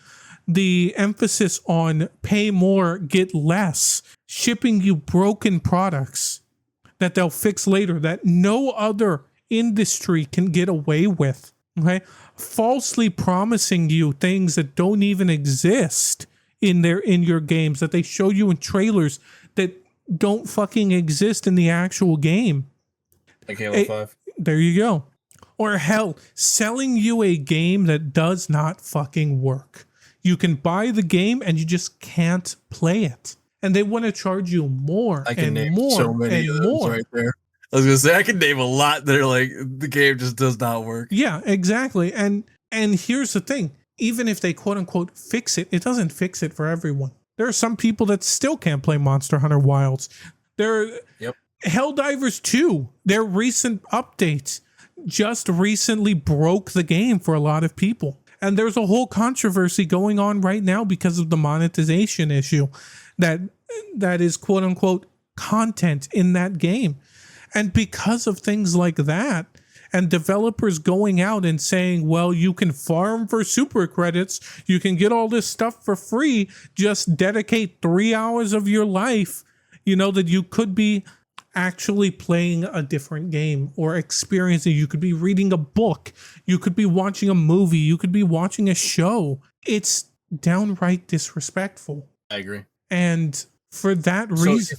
the emphasis on pay more, get less, shipping you broken products that they'll fix later that no other industry can get away with, okay? Falsely promising you things that don't even exist in your games, that they show you in trailers that don't fucking exist in the actual game. Like Halo 5. There you go. Or hell, selling you a game that does not fucking work. You can buy the game and you just can't play it. And they want to charge you more and more so many and of those more. right there. I was gonna say I can name a lot that are like the game just does not work. Yeah, exactly. And here's the thing: even if they quote unquote fix it, it doesn't fix it for everyone. There are some people that still can't play Monster Hunter Wilds. Helldivers 2, their recent update just recently broke the game for a lot of people. And there's a whole controversy going on right now because of the monetization issue that is quote unquote content in that game. And because of things like that, and developers going out and saying, well, you can farm for super credits, you can get all this stuff for free, just dedicate 3 hours of your life, that you could be actually playing a different game or experiencing. You could be reading a book, you could be watching a movie, you could be watching a show. It's downright disrespectful. I agree. And for that reason,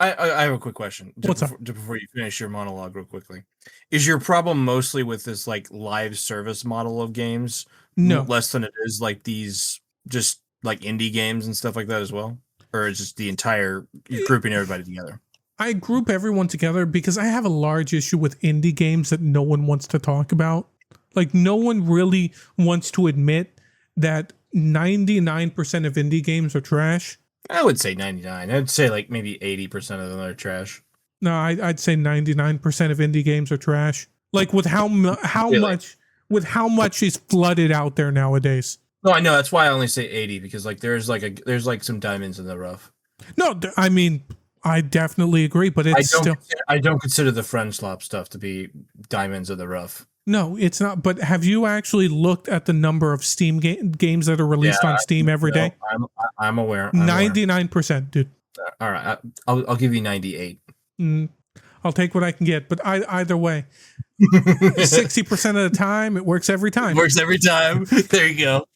I have a quick question. Before you finish your monologue real quickly. Is your problem mostly with this like live service model of games? No. Less than it is like these just like indie games and stuff like that as well? Or is just the entire, you're grouping everybody together? I group everyone together because I have a large issue with indie games that no one wants to talk about. Like no one really wants to admit that 99% of indie games are trash. I would say 99. I'd say like maybe 80% of them are trash. No, I'd say 99% of indie games are trash. Like with how much is flooded out there nowadays. No, I know. That's why I only say 80 because like there's like some diamonds in the rough. No, I mean, I definitely agree, but I don't consider the Friendslop stuff to be diamonds in the rough. No, it's not. But have you actually looked at the number of Steam games that are released on Steam every day? I'm aware. 99%, dude. All right, I'll give you 98. I'll take what I can get, but either way, 60% of the time, it works every time. Works every time. There you go.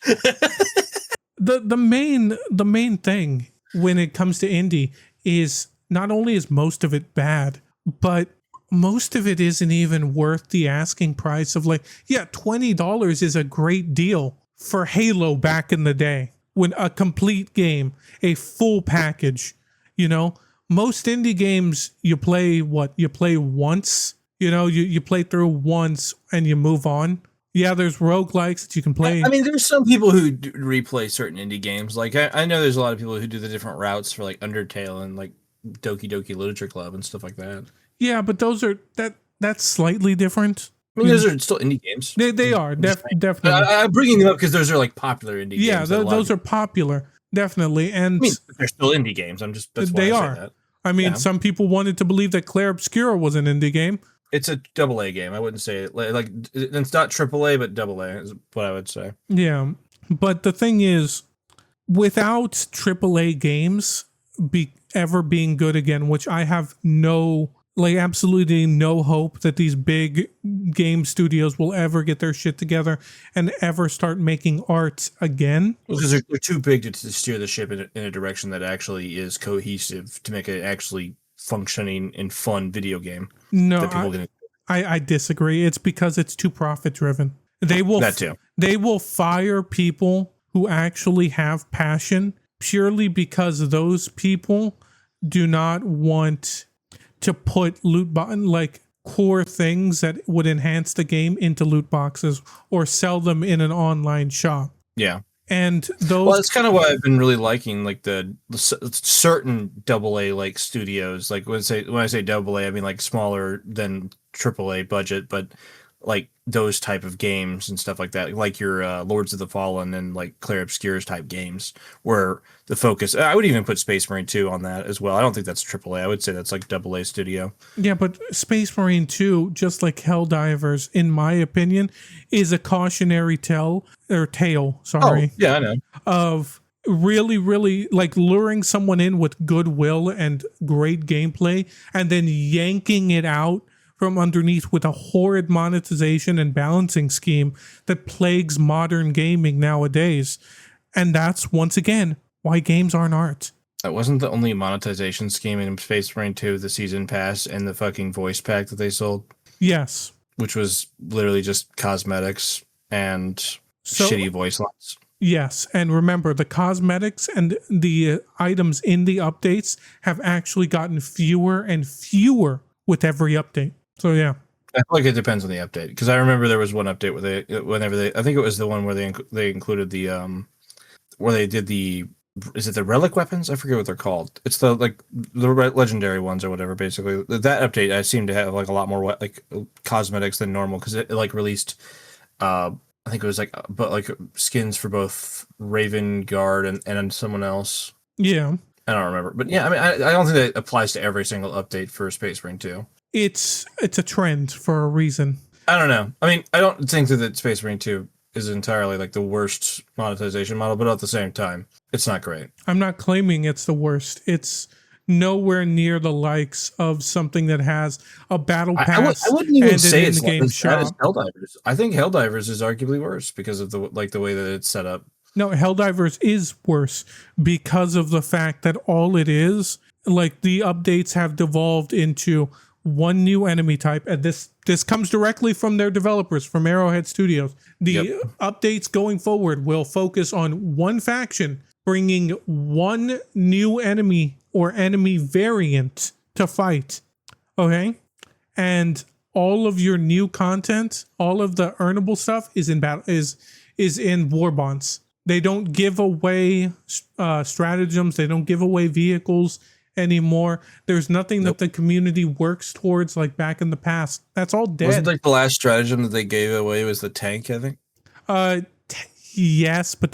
The main thing when it comes to indie is not only is most of it bad, but most of it isn't even worth the asking price of like, yeah, $20 is a great deal for Halo back in the day when a complete game, a full package, most indie games you play once, you play through once and you move on. Yeah, there's roguelikes that you can play. I mean, there's some people who replay certain indie games. Like I know there's a lot of people who do the different routes for like Undertale and like Doki Doki Literature Club and stuff like that. Yeah, but those are that's slightly different. I mean, those are still indie games. They are definitely. I'm bringing them up because those are like popular indie games. Yeah, those are popular, definitely, and I mean, they're still indie games. That's why I say that. I mean, some people wanted to believe that Clair Obscura was an indie game. It's a AA game. I wouldn't say it like it's not AAA, but AA is what I would say. Yeah, but the thing is, without AAA games ever being good again, which I have absolutely no hope that these big game studios will ever get their shit together and ever start making art again. Because they're too big to steer the ship in a direction that actually is cohesive to make it actually functioning and fun video game. No, I disagree. It's because it's too profit driven. They will fire people who actually have passion purely because those people do not want to put core things that would enhance the game into loot boxes or sell them in an online shop. Yeah. And those. Well, that's kind of what I've been really liking, like the certain AA like studios. Like when I say AA, I mean like smaller than AAA budget, but like those type of games and stuff like that, like your Lords of the Fallen and like Clair Obscurs type games, where the focus. I would even put Space Marine 2 on that as well. I don't think that's AAA. I would say that's like AA studio. Yeah, but Space Marine 2, just like Helldivers, in my opinion, is a cautionary tale. Sorry. Oh, yeah, I know. Of really, really like luring someone in with goodwill and great gameplay, and then yanking it out from underneath with a horrid monetization and balancing scheme that plagues modern gaming nowadays. And that's, once again, why games aren't art. That wasn't the only monetization scheme in Space Marine 2, the season pass and the fucking voice pack that they sold. Yes. Which was literally just cosmetics and shitty voice lines. Yes, and remember, the cosmetics and the items in the updates have actually gotten fewer and fewer with every update. So yeah, I feel like it depends on the update, because I remember there was one update where I think it was the one where they included the where they did is it the relic weapons? I forget what they're called. It's the legendary ones or whatever. Basically, that update I seem to have like a lot more like cosmetics than normal, because it like released I think it was like skins for both Raven Guard and someone else. Yeah, I don't remember, but yeah, I mean, I don't think that applies to every single update for Space Marine 2. It's a trend for a reason. I don't know. I mean, I don't think that Space Marine 2 is entirely like the worst monetization model, but at the same time, it's not great. I'm not claiming it's the worst. It's nowhere near the likes of something that has a battle pass. I wouldn't even say it's game as bad as Helldivers. I think Helldivers is arguably worse because of the way that it's set up. No, Helldivers is worse because of the fact that all it is, like, the updates have devolved into one new enemy type, and this comes directly from their developers, from Arrowhead Studios. The updates going forward will focus on one faction, bringing one new enemy or enemy variant to fight. Okay? And all of your new content, all of the earnable stuff is in battle, is in war bonds. They don't give away stratagems. They don't give away vehicles anymore. There's nothing that the community works towards like back in the past. That's all dead. Wasn't like the last stratagem that they gave away was the tank, I think? Yes, but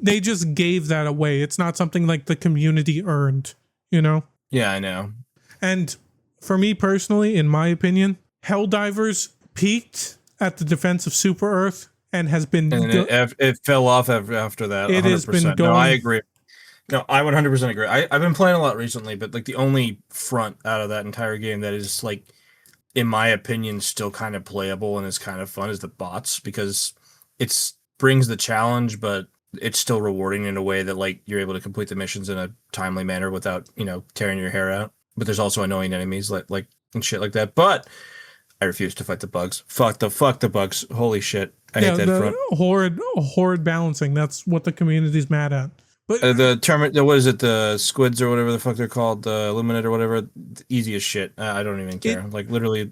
they just gave that away. It's not something like the community earned, you know? Yeah, I know. And for me personally, in my opinion, Helldivers peaked at the defense of Super Earth and has been... And it fell off after that. It 100%. Has been going... No, I agree. No, I 100% agree. I've been playing a lot recently, but like the only front out of that entire game that is like, in my opinion, still kind of playable and is kind of fun is the bots, because it brings the challenge, but it's still rewarding in a way that like you're able to complete the missions in a timely manner without, tearing your hair out. But there's also annoying enemies like and shit like that. But I refuse to fight the bugs. Fuck the bugs. Holy shit. I hate that front. Horrid balancing. That's what the community's mad at. But what is it? The squids or whatever the fuck they're called, the Illuminate or whatever. Easy as shit. I don't even care. Like literally,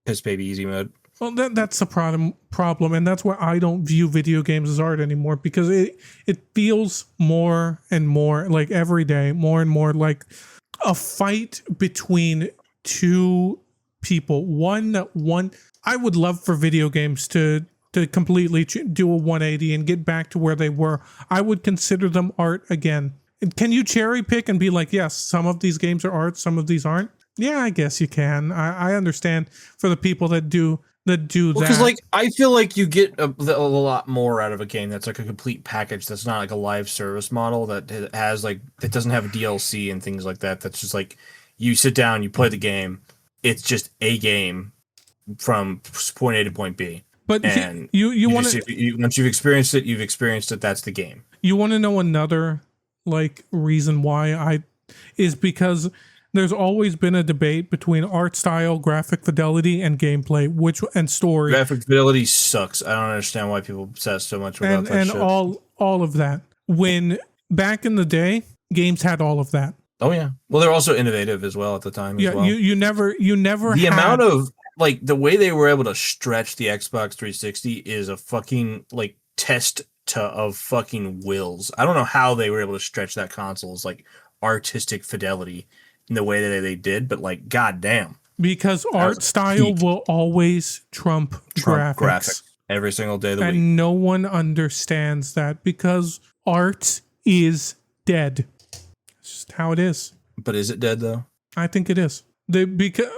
piss baby easy mode. Well, that's the problem, and that's why I don't view video games as art anymore, because it feels more and more like every day, more and more like a fight between two people. One. I would love for video games to completely do a 180 and get back to where they were. I would consider them art again. Can you cherry pick and be like, yes, some of these games are art, some of these aren't? Yeah, I guess you can. I understand for the people that do that do that. Because like I feel like you get a lot more out of a game that's like a complete package. That's not like a live service model that has like that doesn't have a DLC and things like that. That's just like you sit down, you play the game. It's just a game from point A to point B. But and you want to once you've experienced it, you've experienced it. That's the game. You want to know another like reason why is because there's always been a debate between art style, graphic fidelity, and gameplay, and story. Graphic fidelity sucks. I don't understand why people obsess so much about that and shit. all of that. When back in the day, games had all of that. Oh yeah. Well, they're also innovative as well at the time. Yeah, as well. you never the had amount of like the way they were able to stretch the Xbox 360 is a fucking like test of fucking wills. I don't know how they were able to stretch that console's like artistic fidelity in the way that they did, but like goddamn. Because art style will always trump graphics every single day of the week. And no one understands that because art is dead. It's just how it is. But is it dead though? I think it is. Because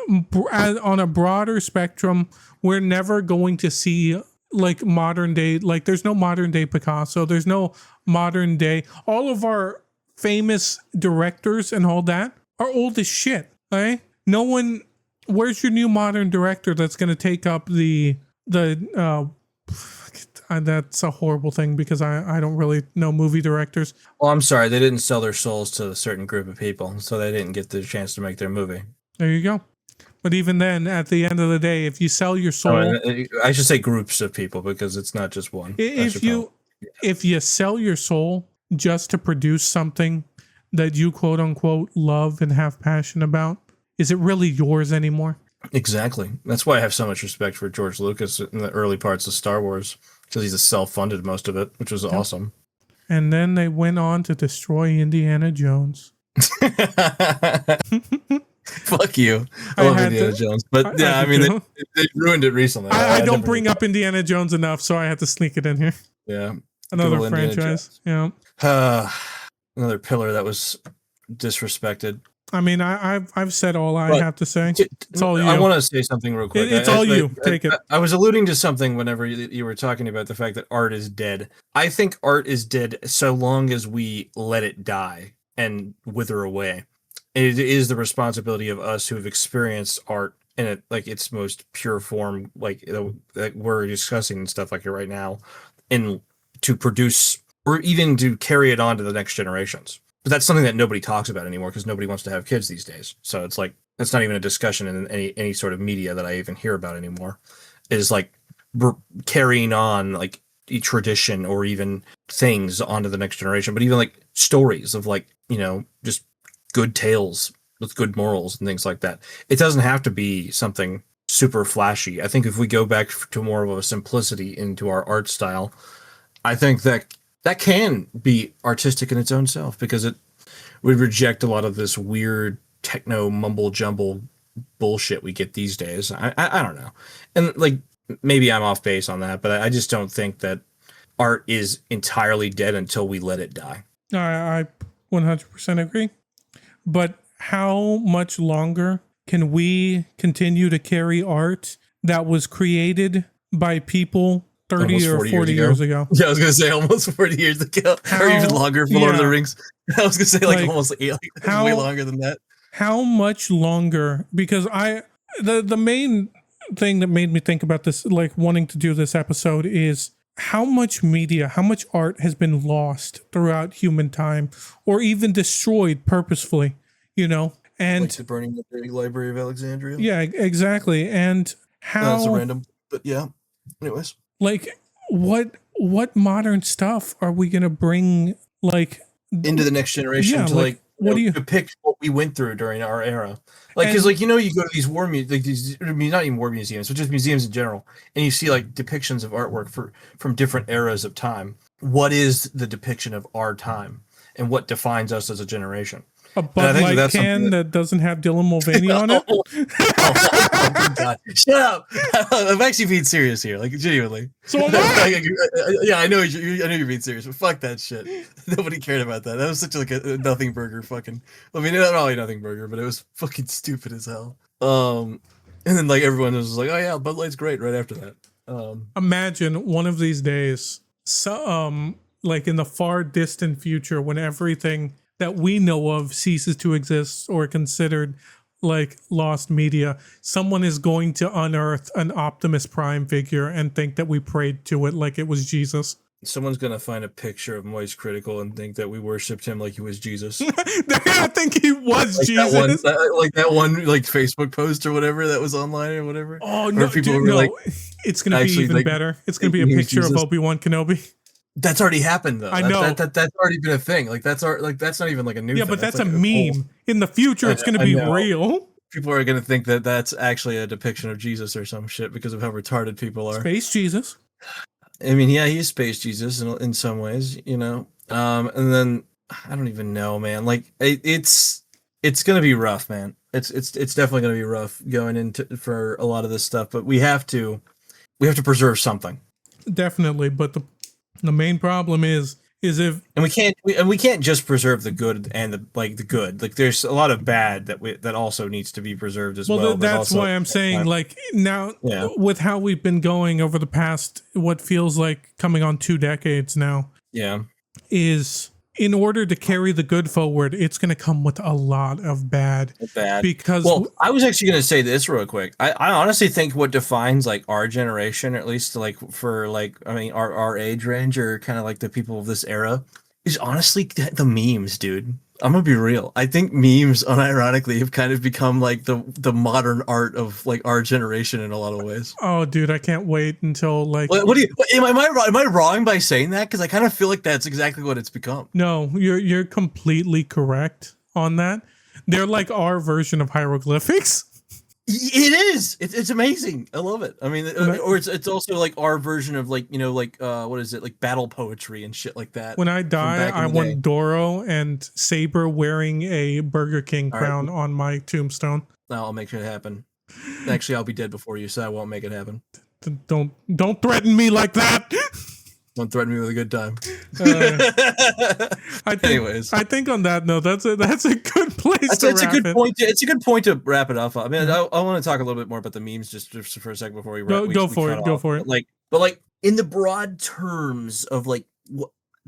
on a broader spectrum, we're never going to see like modern day. Like there's no modern day Picasso. There's no modern day. All of our famous directors and all that are old as shit. Right? No one. Where's your new modern director that's going to take up the that's a horrible thing because I don't really know movie directors. Well, I'm sorry. They didn't sell their souls to a certain group of people, so they didn't get the chance to make their movie. There you go. But even then, at the end of the day, if you sell your soul... I should say groups of people because it's not just one. If you sell your soul just to produce something that you quote-unquote love and have passion about, is it really yours anymore? Exactly. That's why I have so much respect for George Lucas in the early parts of Star Wars, because he's self-funded most of it, which was awesome. And then they went on to destroy Indiana Jones. Fuck you. I love Indiana Jones. But I mean, they ruined it recently. I don't bring up Indiana Jones enough, so I had to sneak it in here. Yeah. Another franchise. Yeah. Another pillar that was disrespected. I mean, I've said all I have to say. It's all you. I want to say something real quick. It's all you. Take it. I was alluding to something whenever you were talking about the fact that art is dead. I think art is dead so long as we let it die and wither away. It is the responsibility of us who have experienced art in it, like its most pure form, like that we're discussing and stuff like it right now, and to produce or even to carry it on to the next generations. But that's something that nobody talks about anymore because nobody wants to have kids these days. So it's like that's not even a discussion in any sort of media that I even hear about anymore. Is like carrying on like a tradition or even things onto the next generation, but even like stories of like, just good tales with good morals and things like that. It doesn't have to be something super flashy. I think if we go back to more of a simplicity into our art style, I think that can be artistic in its own self because it would reject a lot of this weird techno mumble jumble bullshit we get these days. I don't know. And like, maybe I'm off base on that, but I just don't think that art is entirely dead until we let it die. I 100% agree. But how much longer can we continue to carry art that was created by people 30 or 40 years ago? Yeah, I was going to say almost 40 years ago. Or even longer for Lord of the Rings. I was going to say like almost way longer than that. How much longer? Because the main thing that made me think about this, like wanting to do this episode, is how much media, how much art has been lost throughout human time or even destroyed purposefully, and like the burning of the Library of Alexandria. Yeah, exactly. And how that's a random, but yeah. Anyways, like what modern stuff are we going to bring like into the next generation to what do you depict what we went through during our era? Like, because you go to these not even war museums, but just museums in general, and you see like depictions of artwork from different eras of time. What is the depiction of our time, and what defines us as a generation? A Bud Light can that doesn't have Dylan Mulvaney on it. Oh, God. Shut up! I'm actually being serious here, like genuinely. So am I. Yeah, I know you're being serious, but fuck that shit. Nobody cared about that. That was such like a nothing burger fucking. I mean, not really nothing burger, but it was fucking stupid as hell. And then like everyone was like, oh yeah, Bud Light's great right after that. Imagine one of these days, like in the far distant future, when everything that we know of ceases to exist or considered like lost media, someone is going to unearth an Optimus Prime figure and think that we prayed to it like it was Jesus. Someone's gonna find a picture of Moist Critical and think that we worshipped him like he was Jesus. They're gonna think he was like Jesus. That one Facebook post or whatever that was online or whatever. Oh no, dude, no! Like, it's gonna be even better. It's gonna be a picture of Obi-Wan Kenobi. That's already happened though. I know that's already been a thing. Like that's not even like a new. Yeah, thing. But that's like a meme. In the future, it's gonna be real. People are gonna think that that's actually a depiction of Jesus or some shit because of how retarded people are. Space Jesus. I mean, yeah, he's Space Jesus in some ways, you know. And then I don't even know, man. Like it's gonna be rough, man. It's definitely gonna be rough going into for a lot of this stuff. But we have to preserve something. Definitely, but the main problem is if we can't just preserve the good and the good. Like there's a lot of bad that also needs to be preserved as well. That's why I'm saying like now with how we've been going over the past what feels like coming on 2 decades now. Yeah. Is in order to carry the good forward, it's going to come with a lot of bad. Because I was actually going to say this real quick. I honestly think what defines like our generation, or at least like for like our age range, or kind of like the people of this era, is honestly the memes, dude. I'm gonna be real. I think memes, unironically, have kind of become like the modern art of like our generation in a lot of ways. Oh, dude, I can't wait until like. What do you? Am I wrong by saying that? Because I kind of feel like that's exactly what it's become. No, you're completely correct on that. They're like our version of hieroglyphics. It is. It's amazing. I love it. I mean, or it's also like our version of like what is it, like battle poetry and shit like that. When I die, I want Doro and Saber wearing a Burger King crown on my tombstone. No, I'll make it happen. Actually, I'll be dead before you, so I won't make it happen. Don't threaten me like that. Don't threaten me with a good time. I think on that note, that's a good place to wrap it. It's a good point to wrap it off. I mean, I want to talk a little bit more about the memes just for a second before we wrap. Go for it. But in the broad terms of like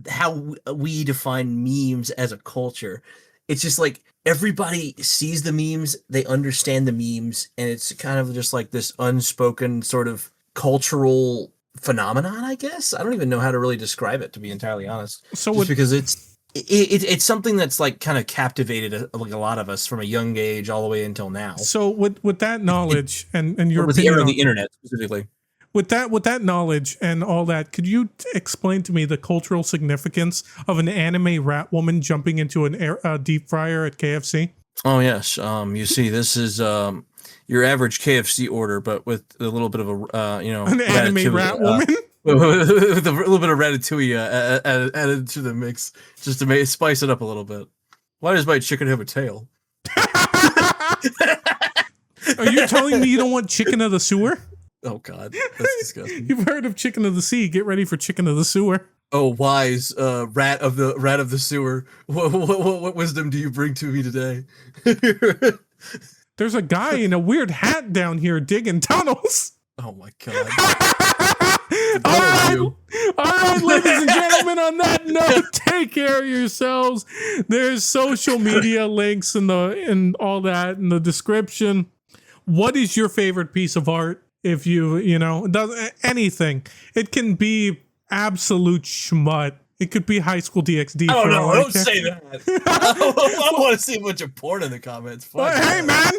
how we define memes as a culture, it's just like everybody sees the memes, they understand the memes, and it's kind of just like this unspoken sort of cultural phenomenon, I guess. I don't even know how to really describe it, to be entirely honest. So because it's something that's like kind of captivated like a lot of us from a young age all the way until now. So with that knowledge and your with the era of the internet specifically, with that knowledge and all that, could you explain to me the cultural significance of an anime rat woman jumping into a deep fryer at KFC? Oh yes, you see, this is your average KFC order, but with a little bit of an anime rat woman. With a little bit of ratatouille added to the mix, just to spice it up a little bit. Why does my chicken have a tail? Are you telling me you don't want chicken of the sewer? Oh God, that's disgusting. You've heard of chicken of the sea. Get ready for chicken of the sewer. Oh, wise rat of the sewer. What wisdom do you bring to me today? There's a guy in a weird hat down here digging tunnels. Oh my God. All right, ladies and gentlemen, on that note, take care of yourselves. There's social media links and all that in the description. What is your favorite piece of art? If it does anything, it can be absolute schmut. It could be High School DxD. Oh no! Don't say that. I want to see a bunch of porn in the comments. Hey man,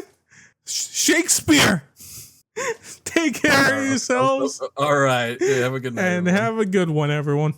Shakespeare. Take care of yourselves. All right. Yeah, have a good night. And have a good one, everyone.